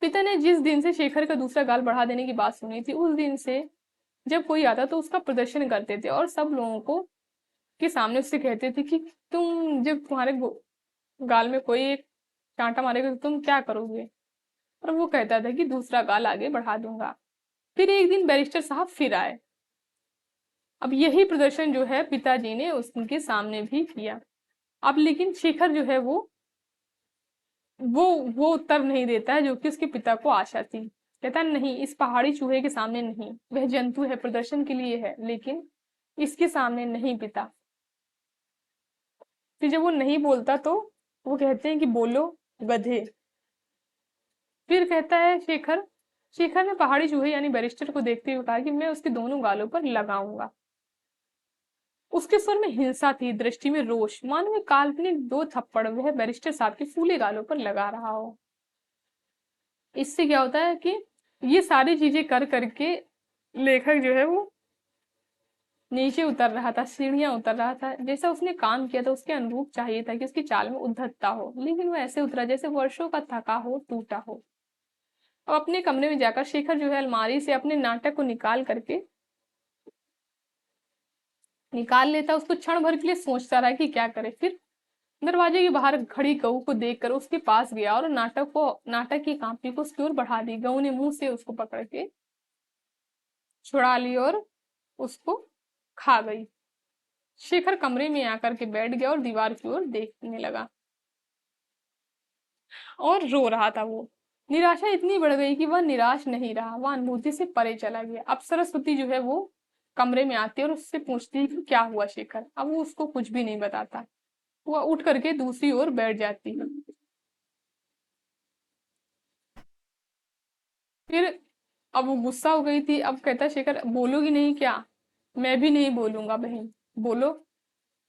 पिता ने जिस दिन से शेखर का दूसरा गाल बढ़ा देने की बात सुनी थी, उस दिन से जब कोई आता तो उसका प्रदर्शन करते थे और सब लोगों को के सामने उससे कहते थे कि तुम जब तुम्हारे गाल में कोई एक कांटा मारेगा तो तुम क्या करोगे? और वो कहता था कि दूसरा गाल आगे बढ़ा दूंगा। फिर एक दिन बैरिस्टर साहब फिर आए। अब यही प्रदर्शन जो है पिताजी ने उसके सामने भी किया। अब लेकिन शेखर जो है वो वो उत्तर नहीं देता है जो कि उसके पिता को आशा थी। कहता है, नहीं, इस पहाड़ी चूहे के सामने नहीं, वह जंतु है, प्रदर्शन के लिए है, लेकिन इसके सामने नहीं पिता। फिर जब वो नहीं बोलता तो वो कहते हैं कि बोलो गधे। फिर कहता है शेखर, शेखर ने पहाड़ी चूहे यानी बैरिस्टर को देखते हुए कहा कि मैं उसके दोनों गालों पर लगाऊंगा। उसके स्वर में हिंसा थी, दृष्टि में रोष, मानो में काल्पनिक दो थप्पड़ वह बैरिस्टर साहब के फूले गालों पर लगा रहा हो। इससे क्या होता है कि ये सारी चीजें कर करके लेखक जो है वो नीचे उतर रहा था, सीढ़ियां उतर रहा था। जैसा उसने काम किया था उसके अनुरूप चाहिए था कि उसकी चाल में उद्धतता हो, लेकिन वो ऐसे उतरा जैसे वर्षों का थका हो, टूटा हो। अब अपने कमरे में जाकर शेखर जो है अलमारी से अपने नाटक को निकाल लेता। उसको क्षण भर के लिए सोचता रहा कि क्या करे। फिर दरवाजे के बाहर खड़ी गऊ को देखकर उसके पास गया और नाटक की कापी को उसकी ओर बढ़ा दी। गऊ ने मुंह से उसको पकड़ के छुड़ा ली और उसको खा गई। शेखर कमरे में आकर के बैठ गया और दीवार की ओर देखने लगा और रो रहा था। वो निराशा इतनी बढ़ गई कि वह निराश नहीं रहा, वह अनुभूति से परे चला गया। अब सरस्वती जो है वो कमरे में आती है और उससे पूछती है कि क्या हुआ शेखर। अब वो उसको कुछ भी नहीं बताता, वह उठ करके दूसरी ओर बैठ जाती है। फिर अब वो गुस्सा हो गई थी। अब कहता है शेखर, बोलोगी नहीं क्या? मैं भी नहीं बोलूंगा बहन, बोलो।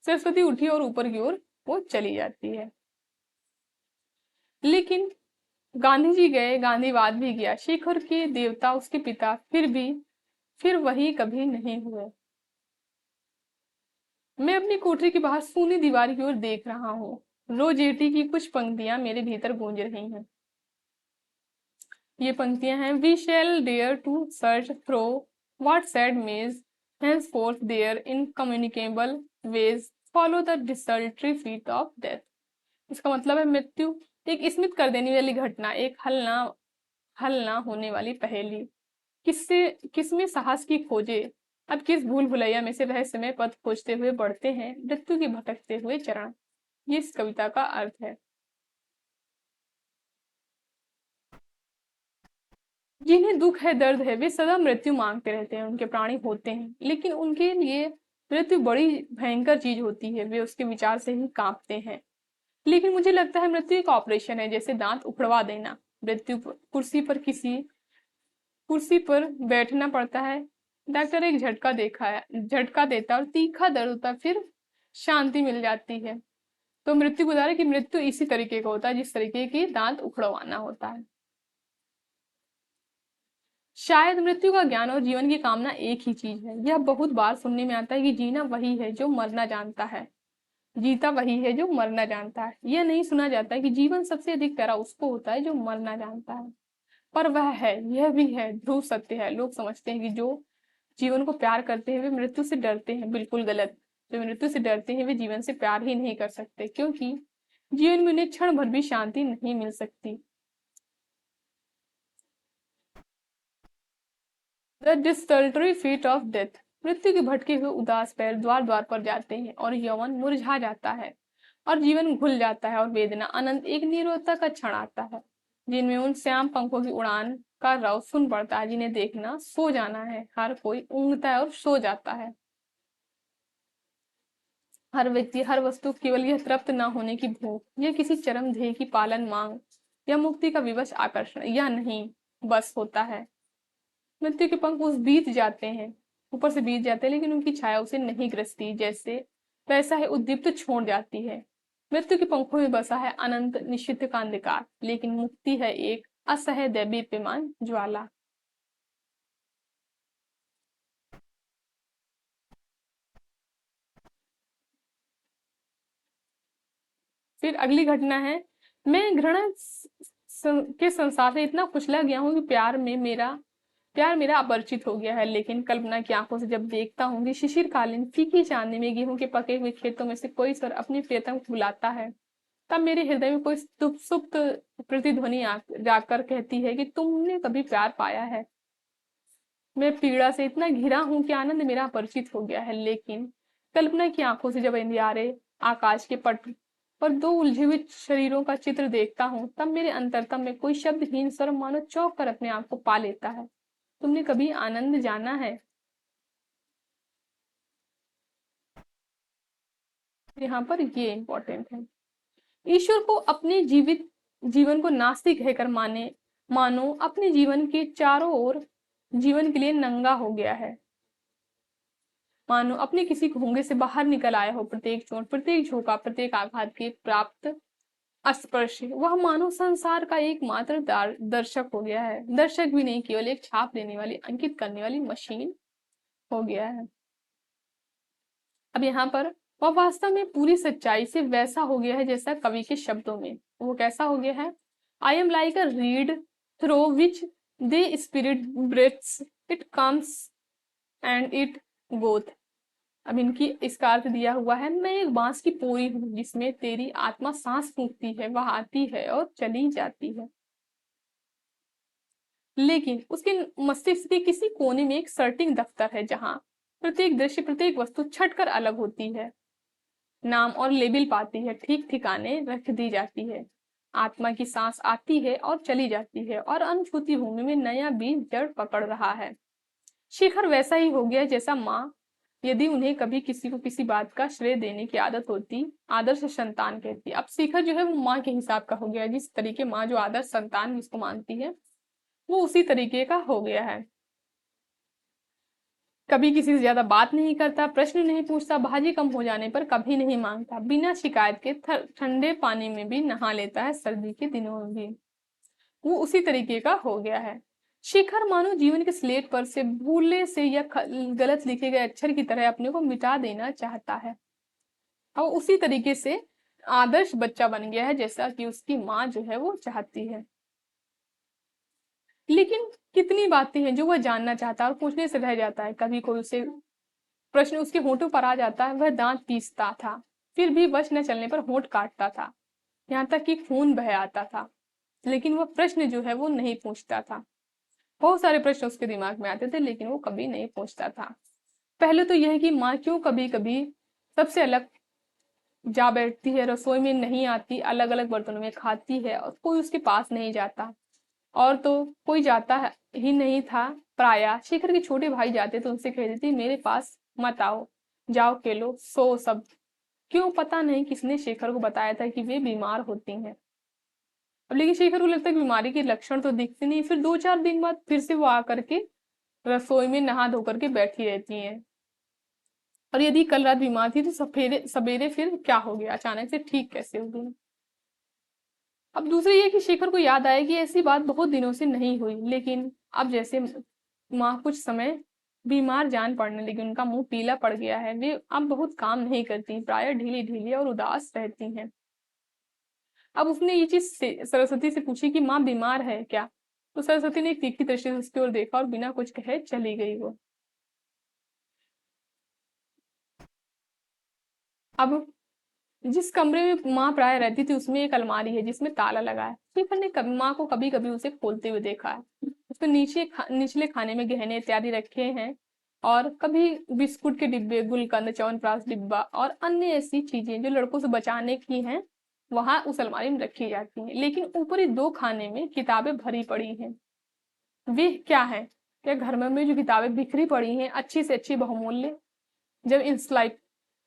सरस्वती उठी और ऊपर की ओर वो चली जाती है। लेकिन गांधी जी गए, गांधीवाद भी गया, शेखर के देवता उसके पिता फिर वही कभी नहीं हुए। मैं अपनी कोठरी के बाहर सूनी दीवार की ओर देख रहा हूँ। रोजेटी की कुछ पंक्तियां मेरे भीतर गूंज रही हैं। ये पंक्तियां हैं, we shall dare to search through what sad maze henceforth their incommunicable ways follow the desultory feet of death. इसका मतलब है मृत्यु एक स्मित कर देने वाली घटना, एक हल ना होने वाली पहेली, किससे किसमें साहस की खोजे, अब किस भूल भुलैया में से रहस्यमय पथ खोजते हुए बढ़ते हैं मृत्यु की भटकते हुए चरण। ये इस कविता का अर्थ है। जिन्हें दुख है, दर्द है, वे सदा मृत्यु मांगते रहते हैं। उनके प्राणी होते हैं, लेकिन उनके लिए मृत्यु बड़ी भयंकर चीज होती है, वे उसके विचार से ही कांपते हैं। लेकिन मुझे लगता है मृत्यु एक ऑपरेशन है, जैसे दांत उखड़वा देना। कुर्सी पर बैठना पड़ता है, डॉक्टर एक झटका देता है और तीखा दर्द होता है, फिर शांति मिल जाती है। तो मृत्यु को बता रहे कि मृत्यु इसी तरीके का होता है जिस तरीके की दांत उखड़वाना होता है। शायद मृत्यु का ज्ञान और जीवन की कामना एक ही चीज है। यह बहुत बार सुनने में आता है कि जीना वही है जो मरना जानता है, जीता वही है जो मरना जानता है। यह नहीं सुना जाता है कि जीवन सबसे अधिक प्यारा उसको होता है जो मरना जानता है। पर वह है, यह भी है, ध्रुव सत्य है। लोग समझते हैं कि जो जीवन को प्यार करते हैं वे मृत्यु से डरते हैं। बिल्कुल गलत। जो मृत्यु से डरते हैं वे जीवन से प्यार ही नहीं कर सकते, क्योंकि जीवन में उन्हें क्षण भर भी शांति नहीं मिल सकती। द डिस्टल्टरी फीट ऑफ डेथ। मृत्यु के भटके हुए उदास पैर द्वार द्वार पर जाते हैं और यौवन मुरझा जाता है और जीवन घुल जाता है और वेदना अनंत एक निरोधता का क्षण आता है, जिनमें उन श्याम पंखों की उड़ान का रव सुन पड़ता है जिन्हें देखना सो जाना है। हर कोई ऊँघता है और सो जाता है। हर व्यक्ति, हर वस्तु केवल यह तृप्त न होने की भूख, यह किसी चरम ध्येय की पालन मांग या मुक्ति का विवश आकर्षण या नहीं बस होता है। मृत्यु के पंख उस बीत जाते हैं, ऊपर से बीत जाते हैं, लेकिन उनकी छाया उसे नहीं ग्रसती। जैसे वैसा है उद्दीप्त छोड़ जाती है। मृत्यु के पंखों में बसा है अनंत निश्चित का अंधकार, लेकिन मुक्ति है एक असह्य दैदीप्यमान ज्वाला। फिर अगली घटना है, मैं घृणा के संसार से इतना कुचला गया हूँ कि प्यार मेरा अपरिचित हो गया है। लेकिन कल्पना की आंखों से जब देखता हूँ कि शिशिरकालीन फीकी चांदनी में गेहूं के पके हुए खेतों में से कोई स्वर अपनी प्रियतम को बुलाता है, तब मेरे हृदय में कोई सुप्त प्रतिध्वनि जाकर कहती है कि तुमने कभी प्यार पाया है। मैं पीड़ा से इतना घिरा हूं कि आनंद मेरा अपरिचित हो गया है। लेकिन कल्पना की आंखों से जब अंधियारे आकाश के पट पर दो उलझे हुए शरीरों का चित्र देखता हूँ, तब मेरे अंतरतम में कोई शब्दहीन स्वर मानो चौंक कर अपने आप को पा लेता है। तुमने कभी आनंद जाना है? यहाँ पर ये इंपॉर्टेंट है। ईश्वर को अपने जीवन को नास्तिक कहकर मानो अपने जीवन के चारों ओर जीवन के लिए नंगा हो गया है। मानो अपने किसी घोंगे से बाहर निकल आया हो। प्रत्येक चोट, प्रत्येक झोंका, प्रत्येक आघात के प्राप्त स्पर्श, वह मानो संसार का एकमात्र दर्शक हो गया है। दर्शक भी नहीं, केवल एक छाप देने वाली, अंकित करने वाली मशीन हो गया है। अब यहाँ पर वह वास्तव में पूरी सच्चाई से वैसा हो गया है जैसा कवि के शब्दों में। वो कैसा हो गया है? I am like a read through which they spirit breaths, it comes and it Goth. अब इनकी इसका अर्थ दिया हुआ है, मैं एक बांस की पोरी हूँ जिसमें तेरी आत्मा सांस फूंकती है, वह आती है और चली जाती है। लेकिन उसके मस्तिष्क के किसी कोने में एक सर्टिंग दफ्तर है जहां प्रत्येक दृश्य, प्रत्येक वस्तु छटकर अलग होती है, नाम और लेबल पाती है, ठीक ठिकाने रख दी जाती है। आत्मा की सांस आती है और चली जाती है और अनछूती भूमि में नया बीज जड़ पकड़ रहा है। शिखर वैसा ही हो गया जैसा माँ, यदि उन्हें कभी किसी को किसी बात का श्रेय देने की आदत होती, आदर्श संतान कहती। अब शिखर जो है वो माँ के हिसाब का हो गया, जिस तरीके माँ जो आदर्श संतान जिसको मानती है वो उसी तरीके का हो गया है। कभी किसी से ज्यादा बात नहीं करता, प्रश्न नहीं पूछता, भाजी कम हो जाने पर कभी नहीं मांगता, बिना शिकायत के ठंडे पानी में भी नहा लेता है, सर्दी के दिनों में भी। वो उसी तरीके का हो गया है। शिखर मानो जीवन के स्लेट पर से भूले से या गलत लिखे गए अक्षर की तरह अपने को मिटा देना चाहता है और उसी तरीके से आदर्श बच्चा बन गया है जैसा कि उसकी माँ जो है वो चाहती है। लेकिन कितनी बातें हैं जो वह जानना चाहता है और पूछने से रह जाता है। कभी कोई उसे प्रश्न उसके होठों पर आ जाता है, वह दांत पीसता था, फिर भी वश न चलने पर होठ काटता था, यहाँ तक कि खून बह आता था, लेकिन वह प्रश्न जो है वो नहीं पूछता था। बहुत सारे प्रश्न उसके दिमाग में आते थे लेकिन वो कभी नहीं पूछता था। पहले तो यह कि माँ क्यों कभी कभी सबसे अलग जा बैठती है, रसोई में नहीं आती, अलग अलग बर्तनों में खाती है और कोई उसके पास नहीं जाता, और तो कोई जाता ही नहीं था। प्रायः शिखर के छोटे भाई जाते तो उनसे कह देती, मेरे पास मत आओ, जाओ केलो सो सब। क्यों पता नहीं किसने शेखर को बताया था कि वे बीमार होती हैं। अब लेकिन शेखर को लगता है कि बीमारी के लक्षण तो दिखते नहीं। फिर 2-4 दिन बाद फिर से वो आकर के रसोई में नहा धोकर के बैठी रहती हैं। और यदि कल रात बीमार थी तो सवेरे सवेरे फिर क्या हो गया, अचानक से ठीक कैसे हो गई। अब दूसरी ये कि शेखर को याद आया कि ऐसी बात बहुत दिनों से नहीं हुई, लेकिन अब जैसे माँ कुछ समय बीमार जान पड़ने लगी, उनका मुंह पीला पड़ गया है, वे अब बहुत काम नहीं करती, प्राय ढीली ढीली और उदास रहती हैं। अब उसने ये चीज सरस्वती से पूछी कि माँ बीमार है क्या। तो सरस्वती ने एक तीखी दृष्टि से उसकी ओर देखा और बिना कुछ कहे चली गई वो। अब जिस कमरे में माँ प्राय रहती थी उसमें एक अलमारी है जिसमें ताला लगा है। शेखर ने कभी माँ को कभी कभी उसे खोलते हुए देखा है। उसके निचले खाने में गहने इत्यादि रखे हैं, और कभी बिस्कुट के डिब्बे, गुलकंद, च्यवनप्राश डिब्बा और अन्य ऐसी चीजें जो लड़कों से बचाने की हैं वहां उस अलमारी में रखी जाती हैं। लेकिन ऊपरी दो खाने में किताबें भरी पड़ी हैं। वे क्या है, क्या घर में जो किताबें बिखरी पड़ी हैं अच्छी से अच्छी बहुमूल्य, जब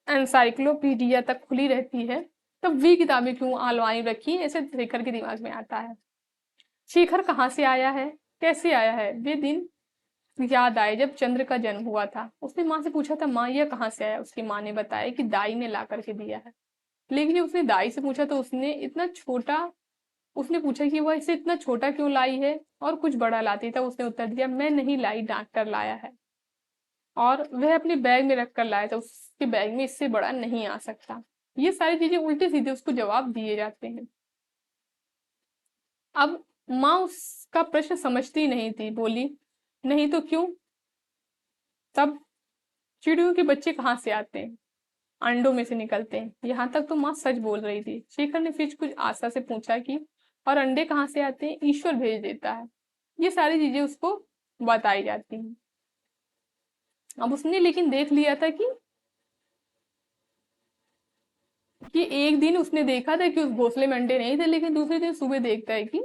एनसाइक्लोपीडिया तक खुली रहती है, तब वी किताबें क्यों अलमारी में रखी हैं, ऐसे शेखर के दिमाग में आता है। शेखर कहाँ से आया है, कैसे आया है। वे दिन याद आए जब चंद्र का जन्म हुआ था। उसने माँ से पूछा था, माँ यह कहाँ से आया। उसकी माँ ने बताया कि दाई ने ला करके दिया है। लेकिन जब उसने दाई से पूछा तो उसने पूछा कि वह इसे इतना छोटा क्यों लाई है और कुछ बड़ा लाती। था उसने उत्तर दिया, मैं नहीं लाई, डॉक्टर लाया है, और वह अपने बैग में रख कर लाया था, उसके बैग में इससे बड़ा नहीं आ सकता। ये सारी चीजें उल्टे सीधे उसको जवाब दिए जाते हैं। अब माँ उसका प्रश्न समझती नहीं थी, बोली, नहीं तो क्यों, तब चिड़ियों के बच्चे कहाँ से आते हैं, अंडों में से निकलते हैं। यहाँ तक तो माँ सच बोल रही थी। शेखर ने फिर कुछ आशा से पूछा कि और अंडे कहाँ से आते हैं, ईश्वर भेज देता है। ये सारी चीजें उसको बताई जाती हैं। अब उसने लेकिन देख लिया था कि एक दिन उसने देखा था कि उस घोंसले में अंडे नहीं थे, लेकिन दूसरे दिन सुबह देखता है कि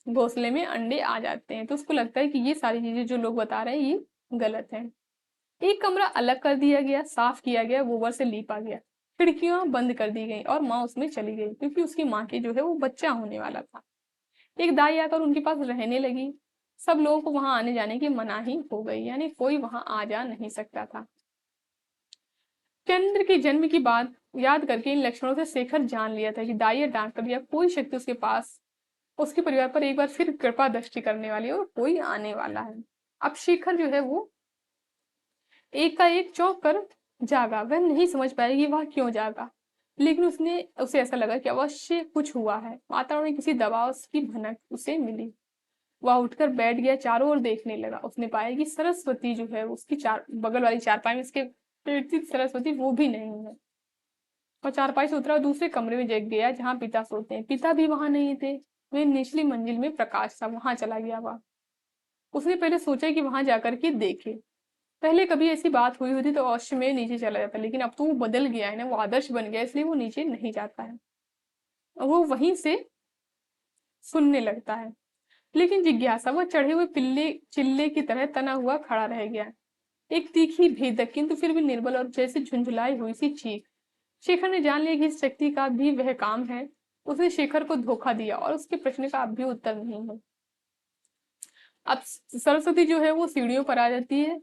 घोंसले में अंडे आ जाते हैं। तो उसको लगता है कि ये सारी चीजें जो लोग बता रहे हैं ये गलत है। एक कमरा अलग कर दिया गया, साफ किया गया, गोबर से लीपा गया, खिड़कियां बंद कर दी गई और माँ उसमें चली गई, क्योंकि उसकी माँ के जो है वो बच्चा होने वाला था। एक दाई आकर उनके पास रहने लगी। सब लोगों को वहां आने जाने की मनाही हो गई, यानी कोई वहां आ जा नहीं सकता था। चंद्र के जन्म की बात याद करके इन लक्षणों से शेखर जान लिया था कि दाई या डॉक्टर या कोई शक्ति उसके पास, उसके परिवार पर एक बार फिर कृपा दृष्टि करने वाली है और कोई आने वाला है। अब शेखर जो है वो एक का एक चौंक कर जागा। वह नहीं समझ पाया कि वह क्यों जागा, लेकिन उसे ऐसा लगा कि अवश्य कुछ हुआ है। वातावरण में किसी दबाव की भनक उसे मिली। वह उठकर बैठ गया, चारों ओर देखने लगा। उसने पाया कि सरस्वती जो है उसकी बगल वाली चारपाई में इसके पेट थी, सरस्वती वो भी नहीं है। और चारपाई से उतरा और दूसरे कमरे में जग गया जहाँ पिता सोते हैं। पिता भी वहां नहीं थे। वे निचली मंजिल में प्रकाश था, वहां चला गया वह। उसने पहले सोचा कि वहां जाकर के देखे। पहले कभी ऐसी बात हुई होती तो अवश्य में नीचे चला जाता, लेकिन अब तो वो बदल गया है ना, वो आदर्श बन गया, इसलिए वो नीचे नहीं जाता है, वो वहीं से सुनने लगता है। लेकिन जिज्ञासा, वह चढ़े हुए पिल्ले चिल्ले की तरह तना हुआ खड़ा रह गया। एक तीखी भेदक किंतु फिर भी निर्बल और जैसे झुंझुलाई हुई सी चीख। शेखर ने जान लिया कि इस शक्ति का भी वह काम है। उसने शेखर को धोखा दिया और उसके प्रश्न का अब भी उत्तर नहीं है। अब सरस्वती जो है वो सीढ़ियों पर आ जाती है।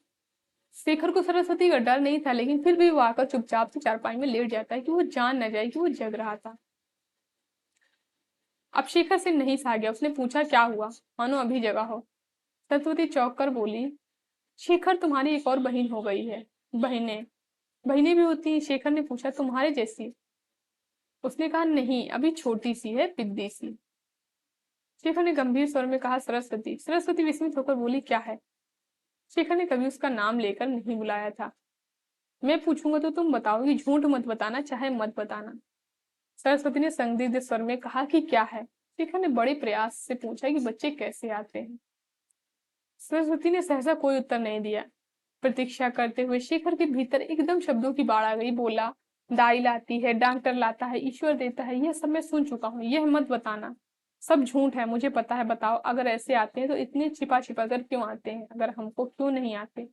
शेखर को सरस्वती का डर नहीं था, लेकिन फिर भी वो आकर चुपचाप से चारपाई में लेट जाता है कि वो जान न जाए कि वो जग रहा था। अब शेखर से नहीं सहा गया, उसने पूछा, क्या हुआ, मानो अभी जगा हो। सरस्वती चौंक कर बोली, शेखर तुम्हारी एक और बहन हो गई है। बहनें बहनें भी होती हैं? शेखर ने पूछा, तुम्हारे जैसी। उसने कहा, नहीं, अभी छोटी सी है, पिद्दी सी। शेखर ने गंभीर स्वर में कहा, सरस्वती। सरस्वती विस्मित होकर बोली, क्या है। शेखर ने कभी उसका नाम लेकर नहीं बुलाया था। मैं पूछूंगा तो तुम बताओगी, झूठ मत बताना, चाहे मत बताना। सरस्वती ने संदिग्ध स्वर में कहा कि क्या है। शेखर ने बड़े प्रयास से पूछा कि बच्चे कैसे आते हैं। सरस्वती ने सहसा कोई उत्तर नहीं दिया। प्रतीक्षा करते हुए शेखर के भीतर एकदम शब्दों की बाढ़ आ गई। बोला, दाई लाती है, डॉक्टर लाता है, ईश्वर देता है, यह सब मैं सुन चुका हूँ, यह मत बताना, सब झूठ है, मुझे पता है। बताओ, अगर ऐसे आते हैं तो इतने छिपा छिपा कर क्यों आते हैं, अगर हमको क्यों नहीं आते।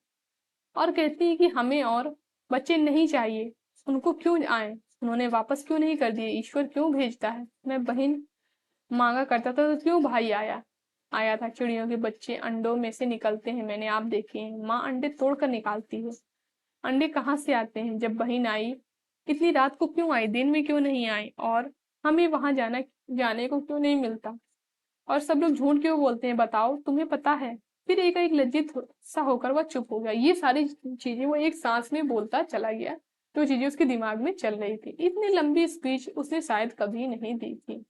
और कहती है कि हमें और बच्चे नहीं चाहिए, उनको क्यों आए, उन्होंने वापस क्यों नहीं कर दिए, ईश्वर क्यों भेजता है। मैं बहन मांगा करता था तो क्यों भाई आया, आया था। चिड़ियों के बच्चे अंडों में से निकलते हैं, मैंने आप देखे हैं। माँ अंडे तोड़कर निकालती है। अंडे कहाँ से आते हैं? जब बहन आई। इतनी रात को क्यों आई, दिन में क्यों नहीं आई? और हमें वहां जाने को क्यों नहीं मिलता? और सब लोग झूठ क्यों बोलते हैं, बताओ, तुम्हें पता है? फिर एक लज्जित सा होकर वह चुप हो गया। ये सारी चीजें वो एक सांस में बोलता चला गया। तो चीजें उसके दिमाग में चल रही थी। इतनी लंबी स्पीच उसने शायद कभी नहीं दी थी।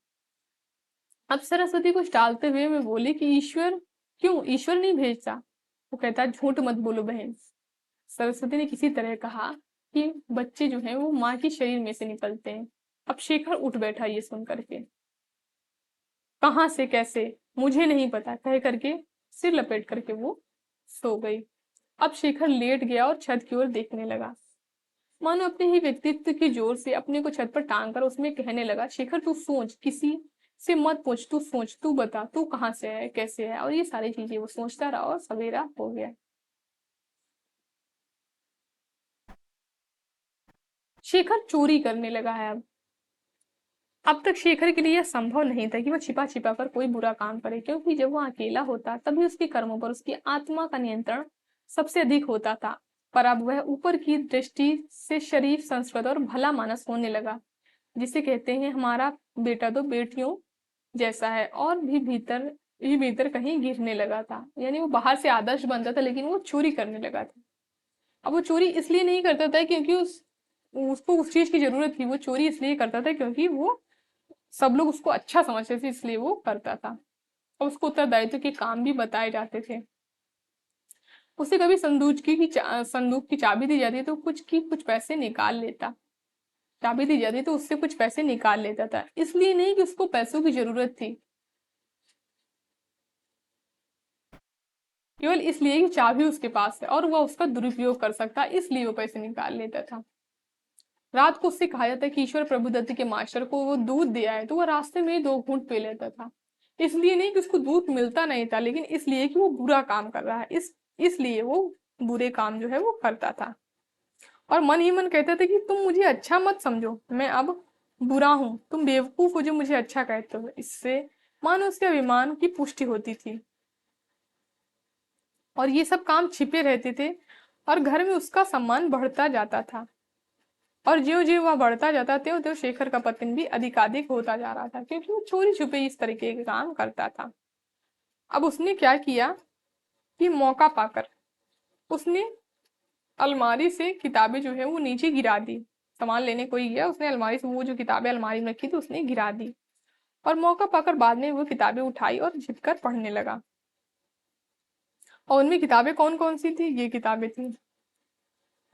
अब सरस्वती कुछ टालते हुए मैं बोली कि ईश्वर, क्यों ईश्वर नहीं भेजता? वो कहता, झूठ मत बोलो बहन। सरस्वती ने किसी तरह कहा कि बच्चे जो हैं वो माँ के शरीर में से निकलते हैं। अब शेखर उठ बैठा ये सुन करके। कहाँ से, कैसे, मुझे नहीं पता, कह करके सिर लपेट करके वो सो गई। अब शेखर लेट गया और छत की ओर देखने लगा, मानो अपने ही व्यक्तित्व की जोर से अपने को छत पर टांग कर उसमें कहने लगा, शेखर तू सोच, किसी से मत पूछ, तू सोच, तू बता, तू कहाँ से है, कैसे है। और ये सारी चीजें वो सोचता रहा और सवेरा हो गया। शेखर चोरी करने लगा है। अब तक शेखर के लिए यह संभव नहीं था कि वह छिपा छिपा कर कोई बुरा काम करे, क्योंकि जब वह अकेला होता तभी उसके कर्मों पर उसकी आत्मा का नियंत्रण सबसे अधिक होता था। पर अब वह ऊपर की दृष्टि से शरीफ, संस्कृत और भला मानस होने लगा, जिसे कहते हैं हमारा बेटा तो बेटियों जैसा है। और भी भीतर कहीं गिरने लगा था। यानी वो बाहर से आदर्श बनता था, लेकिन वो चोरी करने लगा था। अब वो चोरी इसलिए नहीं करता था क्योंकि उसको उस चीज की जरूरत थी। वो चोरी इसलिए करता था क्योंकि वो सब लोग उसको अच्छा समझते थे, इसलिए वो करता था। और उसको उत्तरदायित्व के काम भी बताए जाते थे। उसे कभी संदूक की चाबी दी जाती तो कुछ पैसे निकाल लेता। चाबी दी जाती तो उससे कुछ पैसे निकाल लेता था, इसलिए नहीं कि उसको पैसों की जरूरत थी, केवल इसलिए कि चाबी उसके पास है और वह उसका दुरुपयोग कर सकता, इसलिए वो पैसे निकाल लेता था। रात को उससे कहा जाता है कि ईश्वर प्रभुदत्त के मास्टर को वो दूध दिया है, तो वह रास्ते में ही 2 घूंट पी लेता था। इसलिए नहीं कि उसको दूध मिलता नहीं था, लेकिन इसलिए कि वो बुरा काम कर रहा है, इसलिए वो बुरे काम जो है वो करता था। और मन ही मन कहता था कि तुम मुझे अच्छा मत समझो, मैं अब बुरा हूं, तुम बेवकूफ हो जो मुझे अच्छा कहते हो। इससे मानो उसके अभिमान की पुष्टि होती थी। और ये सब काम छिपे रहते थे और घर में उसका सम्मान बढ़ता जाता था। और ज्यों ज्यों वह बढ़ता जाता त्यों त्यों शेखर का पतन भी अधिकाधिक होता जा रहा था, क्योंकि वो चोरी छुपे इस तरीके के काम करता था। अब उसने क्या किया कि मौका पाकर उसने अलमारी से किताबें जो है वो नीचे गिरा दी। सामान लेने कोई गया, उसने अलमारी से वो जो किताबें अलमारी में रखी थी उसने गिरा दी। और मौका पाकर बाद में वो किताबें उठाई और झिककर पढ़ने लगा। और उनमें किताबें कौन कौन सी थी? ये किताबें थी,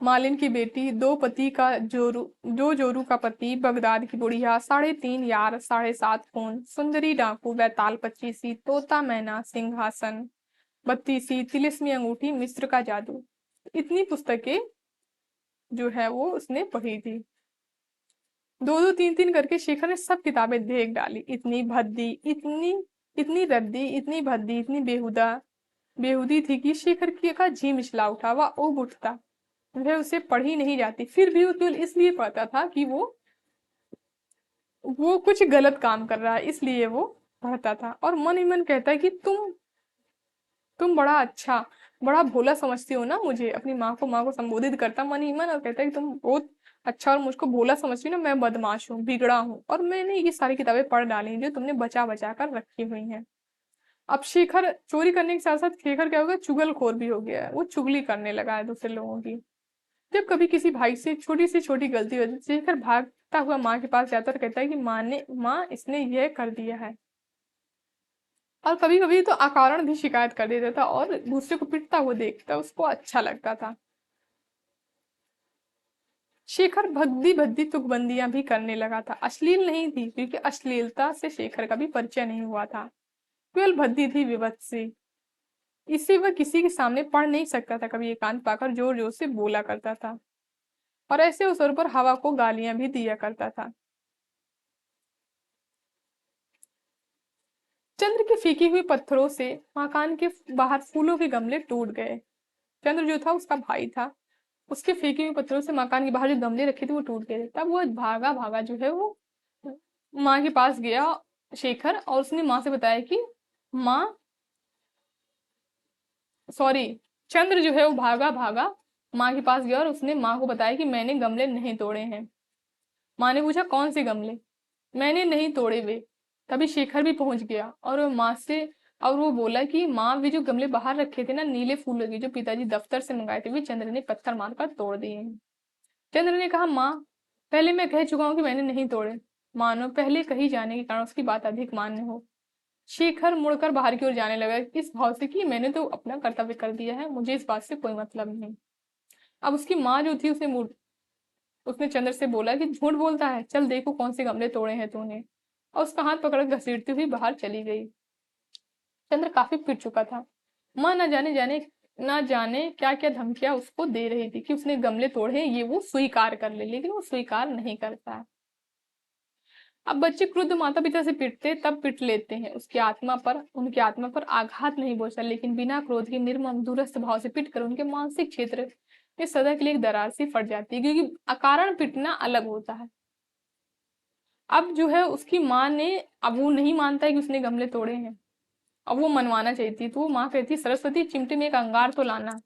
मालिन की बेटी, दो पति का जोरू, जो जोरू का पति, बगदाद की बुढ़िया, 3.5 यार, 7.5 खून, सुंदरी डाकू, बैताल 25सी, तोता मैना, सिंहासन 32सी, तिलिस्मी अंगूठी, मिस्र का जादू। इतनी पुस्तकें जो है वो उसने पढ़ी थी। 2-2 3-3 करके शेखर ने सब किताबें देख डाली। इतनी भद्दी, इतनी रद्दी, इतनी भद्दी, इतनी बेहुदी थी कि शेखर की का जी मिचला उठा। वह ऊब उठता, वह उसे पढ़ी नहीं जाती, फिर भी वो केवल इसलिए पढ़ता था कि वो कुछ गलत काम कर रहा है, इसलिए वो पढ़ता था। और मन ही मन कहता है कि तुम बड़ा अच्छा, बड़ा भोला समझती हो ना मुझे। अपनी माँ को संबोधित करता मन ही मन और कहता है कि तुम बहुत अच्छा और मुझको भोला समझती हो ना, मैं बदमाश हूँ, बिगड़ा हूँ, और मैंने ये सारी किताबें पढ़ डाली जो तुमने बचा बचा कर रखी हुई हैं। अब शेखर चोरी करने के साथ साथ शेखर क्या हो गया, चुगलखोर भी हो गया है। वो चुगली करने लगा है दूसरे लोगों की। जब कभी किसी भाई से छोटी गलती होती है, शेखर भागता हुआ माँ के पास जाता और कहता है कि माँ इसने यह कर दिया है। और कभी कभी तो अकारण भी शिकायत कर देता था और दूसरे को पिटता हुआ देखता उसको अच्छा लगता था। शेखर भद्दी भद्दी तुकबंदियां भी करने लगा था। अश्लील नहीं थी, क्योंकि अश्लीलता से शेखर का भी परिचय नहीं हुआ था, केवल भद्दी थी, विभत्सी। इसे वह किसी के सामने पढ़ नहीं सकता था। कभी एकांत पाकर जोर जोर से बोला करता था और ऐसे अवसरों पर हवा को गालियां भी दिया करता था। चंद्र की फीकी हुई पत्थरों से मकान के बाहर फूलों के गमले टूट गए। चंद्र जो था उसका भाई था, उसके फेंके हुए पत्थरों से मकान के बाहर जो गमले रखे थे वो टूट गए। तब वो भागा भागा जो है वो माँ के पास गया शेखर, और उसने माँ से बताया कि माँ सॉरी, चंद्र जो है वो भागा भागा माँ के पास गया और उसने माँ को बताया कि मैंने गमले नहीं तोड़े हैं। माँ ने पूछा कौन से गमले? मैंने नहीं तोड़े वे। तभी शेखर भी पहुंच गया और वो माँ से, और वो बोला कि माँ, वे जो गमले बाहर रखे थे ना नीले फूलों के, जो पिताजी दफ्तर से मंगाए थे, वे चंद्र ने पत्थर मारकर तोड़ दिए हैं। चंद्र ने कहा माँ, पहले मैं कह चुका हूँ कि मैंने नहीं तोड़े, मानो पहले कही जाने के कारण उसकी बात अधिक मान्य हो। शेखर मुड़कर बाहर की ओर जाने लगा इस भाव से कि मैंने तो अपना कर्तव्य कर दिया है, मुझे इस बात से कोई मतलब नहीं। अब उसकी माँ जो थी उसने चंद्र से बोला कि झूठ बोलता है, चल देखो कौन से गमले तोड़े हैं तूने, और उसका हाथ पकड़ घसीटती हुई बाहर चली गई। चंद्र काफी पिट चुका था। माँ ना जाने क्या क्या धमकियां उसको दे रही थी कि उसने गमले तोड़े ये वो स्वीकार कर ले, लेकिन वो स्वीकार नहीं करता है। अब बच्चे क्रुद्ध माता पिता से पिटते तब पिट लेते हैं, उनकी आत्मा पर आघात नहीं पहुंचता, लेकिन बिना क्रोध के निर्मम दूरस्थ भाव से पिटकर उनके मानसिक क्षेत्र में सदा के लिए एक दरार सी फट जाती है, क्योंकि अकारण पिटना अलग होता है। अब जो है उसकी माँ ने, अब वो नहीं मानता है कि उसने गमले तोड़े हैं, अब वो मनवाना चाहती, तो वो माँ कहती सरस्वती चिमटे में एक अंगार तो लाना।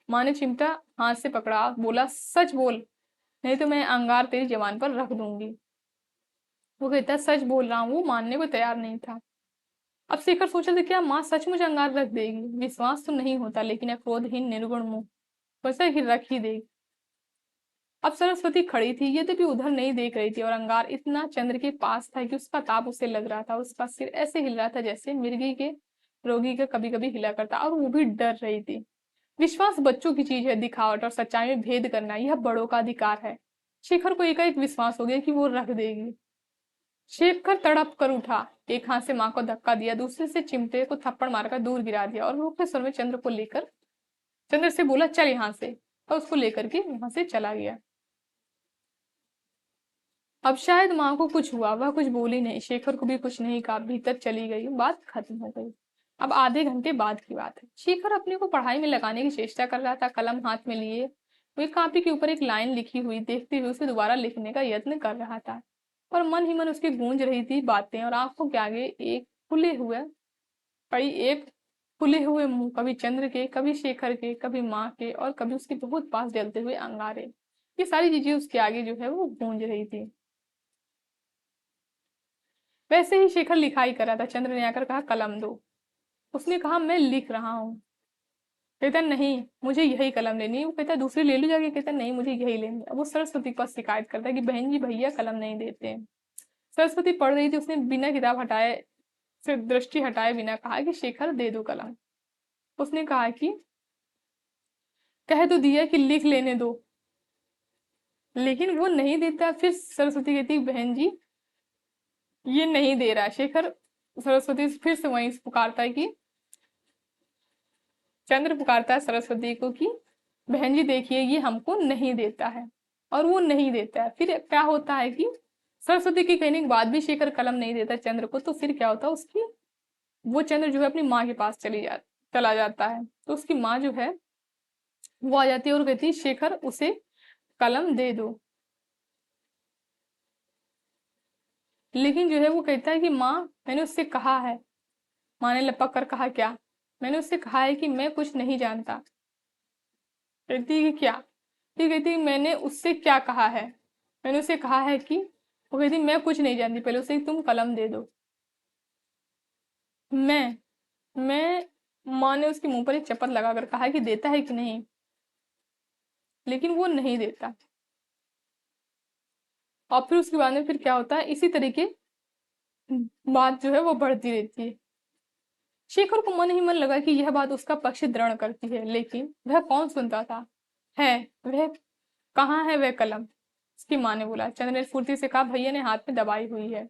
माँ ने चिमटा हाथ से पकड़ा, बोला सच बोल, नहीं तो मैं अंगार तेरी जवान पर रख दूंगी। वो कहता सच बोल रहा हूँ, वो मानने को तैयार नहीं था। अब शेखर सोचा था क्या माँ सचमुच अंगार रख देगी? विश्वास तो नहीं होता, लेकिन क्रोधहीन निर्गुण मुंह वैसा ही रख ही देगी। अब सरस्वती खड़ी थी, यद्यपि उधर नहीं देख रही थी, और अंगार इतना चंद्र के पास था कि उसका ताप उसे लग रहा था। उसका सिर ऐसे हिल रहा था जैसे मिर्गी के रोगी का कभी कभी हिला करता, और वो भी डर रही थी। विश्वास बच्चों की चीज है, दिखावट और सच्चाई में भेद करना यह बड़ों का अधिकार है। शेखर को एकाएक विश्वास हो गया कि वो रख देगी। शेखर तड़प कर उठा, एक हाथ से माँ को धक्का दिया, दूसरे से चिमटे को थप्पड़ मारकर दूर गिरा दिया, और रूखे स्वर में चंद्र से बोला चल यहाँ से, और उसको लेकर के वहां से चला गया। अब शायद माँ को कुछ हुआ, वह कुछ बोली नहीं, शेखर को भी कुछ नहीं कहा, भीतर चली गई, बात खत्म हो गई। अब आधे घंटे बाद की बात है। शेखर अपने को पढ़ाई में लगाने की चेष्टा कर रहा था, कलम हाथ में लिए वह कापी के ऊपर एक लाइन लिखी हुई देखते हुए उसे दोबारा लिखने का यत्न कर रहा था, और मन ही मन उसकी गूंज रही थी बातें, और आंखों के आगे एक खुले हुए मुंह, कभी चंद्र के, कभी शेखर के, कभी माँ के, और कभी उसके बहुत पास जलते हुए अंगारे। ये सारी चीजें उसके आगे जो है वो गूंज रही थी। वैसे ही शेखर लिखाई कर रहा था, चंद्र ने आकर कहा कलम दो। उसने कहा मैं लिख रहा हूँ। कहता नहीं, मुझे यही कलम लेनी है। वो कहता दूसरी ले लो जाके, कहता नहीं मुझे यही लेनी है। अब वो सरस्वती के पास शिकायत करता है कि बहन जी भैया कलम नहीं देते हैं। सरस्वती पढ़ रही थी, उसने बिना किताब हटाए से दृष्टि हटाए बिना कहा कि शेखर दे दो कलम। उसने कहा कि कह तो दिया कि लिख लेने दो, लेकिन वो नहीं देता। फिर सरस्वती कहती बहन जी ये नहीं दे रहा शेखर। सरस्वती फिर से वहीं पुकारता है कि चंद्र पुकारता है सरस्वती को कि बहन जी देखिए ये हमको नहीं देता है, और वो नहीं देता है। फिर क्या होता है कि सरस्वती के कहने के बाद भी शेखर कलम नहीं देता चंद्र को, तो फिर क्या होता है उसकी, वो चंद्र जो है अपनी माँ के पास चला जाता है। तो उसकी माँ जो है वो आ जाती है और कहती है शेखर उसे कलम दे दो। लेकिन जो है वो कहता है कि माँ मैंने उससे कहा है। माँ ने लपक कर कहा क्या? मैंने उससे कहा है कि मैं कुछ नहीं जानता। कहती है कि क्या? फिर कहती है मैंने उससे क्या कहा है? मैंने उसे कहा है कि, वो कहती मैं कुछ नहीं जानती, पहले उसे तुम कलम दे दो। मैं मैं माँ ने उसके मुंह पर एक चपत लगाकर कहा कि देता है कि नहीं, लेकिन वो नहीं देता। और फिर उसके बाद में फिर क्या होता है, इसी तरीके बात जो है वो बढ़ती रहती है। शेखर को मन ही मन लगा कि यह बात उसका पक्ष दृढ़ करती है, लेकिन वह कौन सुनता था। है वह, कहाँ है वह कलम? उसकी माँ ने बोला। चंद्र ने फुर्ती से कहा भैया ने हाथ में दबाई हुई है।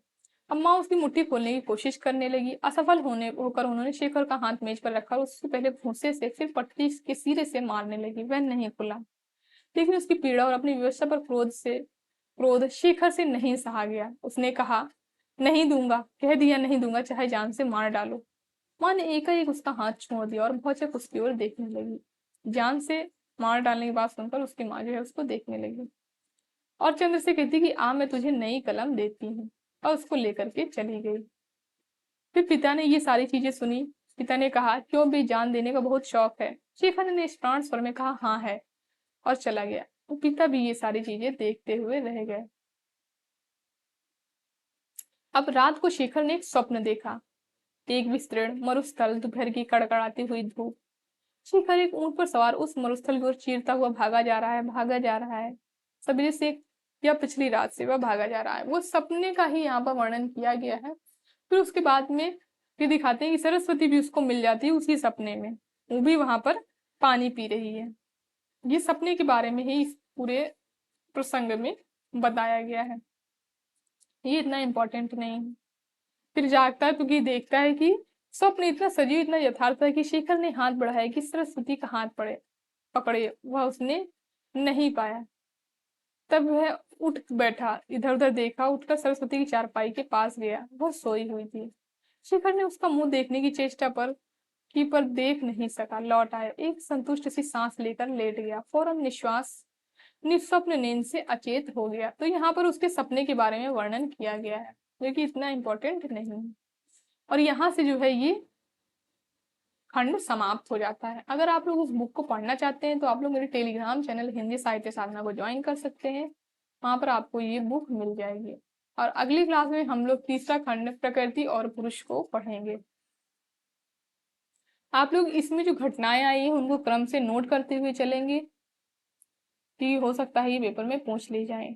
अब माँ उसकी मुट्ठी खोलने की कोशिश करने लगी। असफल होकर उन्होंने शेखर का हाथ मेज पर रखा और उससे पहले भूसे से फिर पटरी के सिरे से मारने लगी। वह नहीं खुला, लेकिन उसकी पीड़ा और अपनी व्यवस्था पर क्रोध शेखर से नहीं सहा गया। उसने कहा नहीं दूंगा, कह दिया नहीं दूंगा, चाहे जान से मार डालो। माँ ने एकाएक उसका हाथ छोड़ दिया और भौचक उसकी ओर देखने लगी। जान से मार डालने की बात सुनकर उसकी माँ जो है उसको देखने लगी, और चंद्र से कहती कि आ मैं तुझे नई कलम देती हूँ, और उसको लेकर के चली गई। फिर पिता ने ये सारी चीजें सुनी, पिता ने कहा, क्यों भी जान देने का बहुत शौक है? शेखर ने निष्प्राण स्वर में कहा, हाँ है, और चला गया। तो पिता भी ये सारी चीजें देखते हुए रह गए। अब रात को शेखर ने एक स्वप्न देखा। एक विस्तीर्ण मरुस्थल, दोपहर की कड़कड़ाती हुई धूप। शेखर एक ऊंट पर सवार उस मरुस्थल की ओर चीरता हुआ भागा जा रहा है, भागा जा रहा है। सवेरे से या पिछली रात से वह भागा जा रहा है। वो सपने का ही यहाँ पर वर्णन किया गया है। फिर उसके बाद में ये दिखाते हैं कि सरस्वती भी उसको मिल जाती है उसी सपने में, वो भी वहां पर पानी पी रही है। ये सपने के बारे में ही इस पूरे प्रसंग में बताया गया है। ये इतना इम्पोर्टेंट नहीं है। फिर जागता है क्योंकि देखता है कि स्वप्न इतना सजीव, इतना यथार्थ है कि शेखर ने हाथ बढ़ाया कि सरस्वती का हाथ पकड़े, वह उसने नहीं पाया। तब वह उठ बैठा, इधर उधर देखा, उठकर सरस्वती की चारपाई के पास गया। वह सोई हुई थी। शेखर ने उसका मुंह देखने की चेष्टा पर देख नहीं सका। लौट आया, एक संतुष्ट सी सांस लेकर लेट गया। फौरन निस्वप्न नींद से अचेत हो गया। तो यहाँ पर उसके सपने के बारे में वर्णन किया गया है, जो कि इतना इम्पोर्टेंट नहीं है। और यहाँ से जो है ये खंड समाप्त हो जाता है। अगर आप लोग उस बुक को पढ़ना चाहते हैं तो आप लोग मेरे टेलीग्राम चैनल हिंदी साहित्य साधना को ज्वाइन कर सकते हैं। वहां पर आपको ये बुक मिल जाएगी। और अगली क्लास में हम लोग तीसरा खंड प्रकृति और पुरुष को पढ़ेंगे। आप लोग इसमें जो घटनाएं आई हैं उनको क्रम से नोट करते हुए चलेंगे, कि हो सकता है ये पेपर में पूछ ली जाए।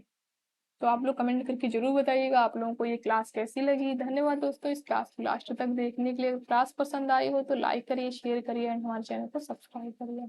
तो आप लोग कमेंट करके जरूर बताइएगा आप लोगों को ये क्लास कैसी लगी। धन्यवाद दोस्तों इस क्लास को लास्ट तक देखने के लिए। क्लास पसंद आई हो तो लाइक करिए, शेयर करिए एंड हमारे चैनल को सब्सक्राइब करिए।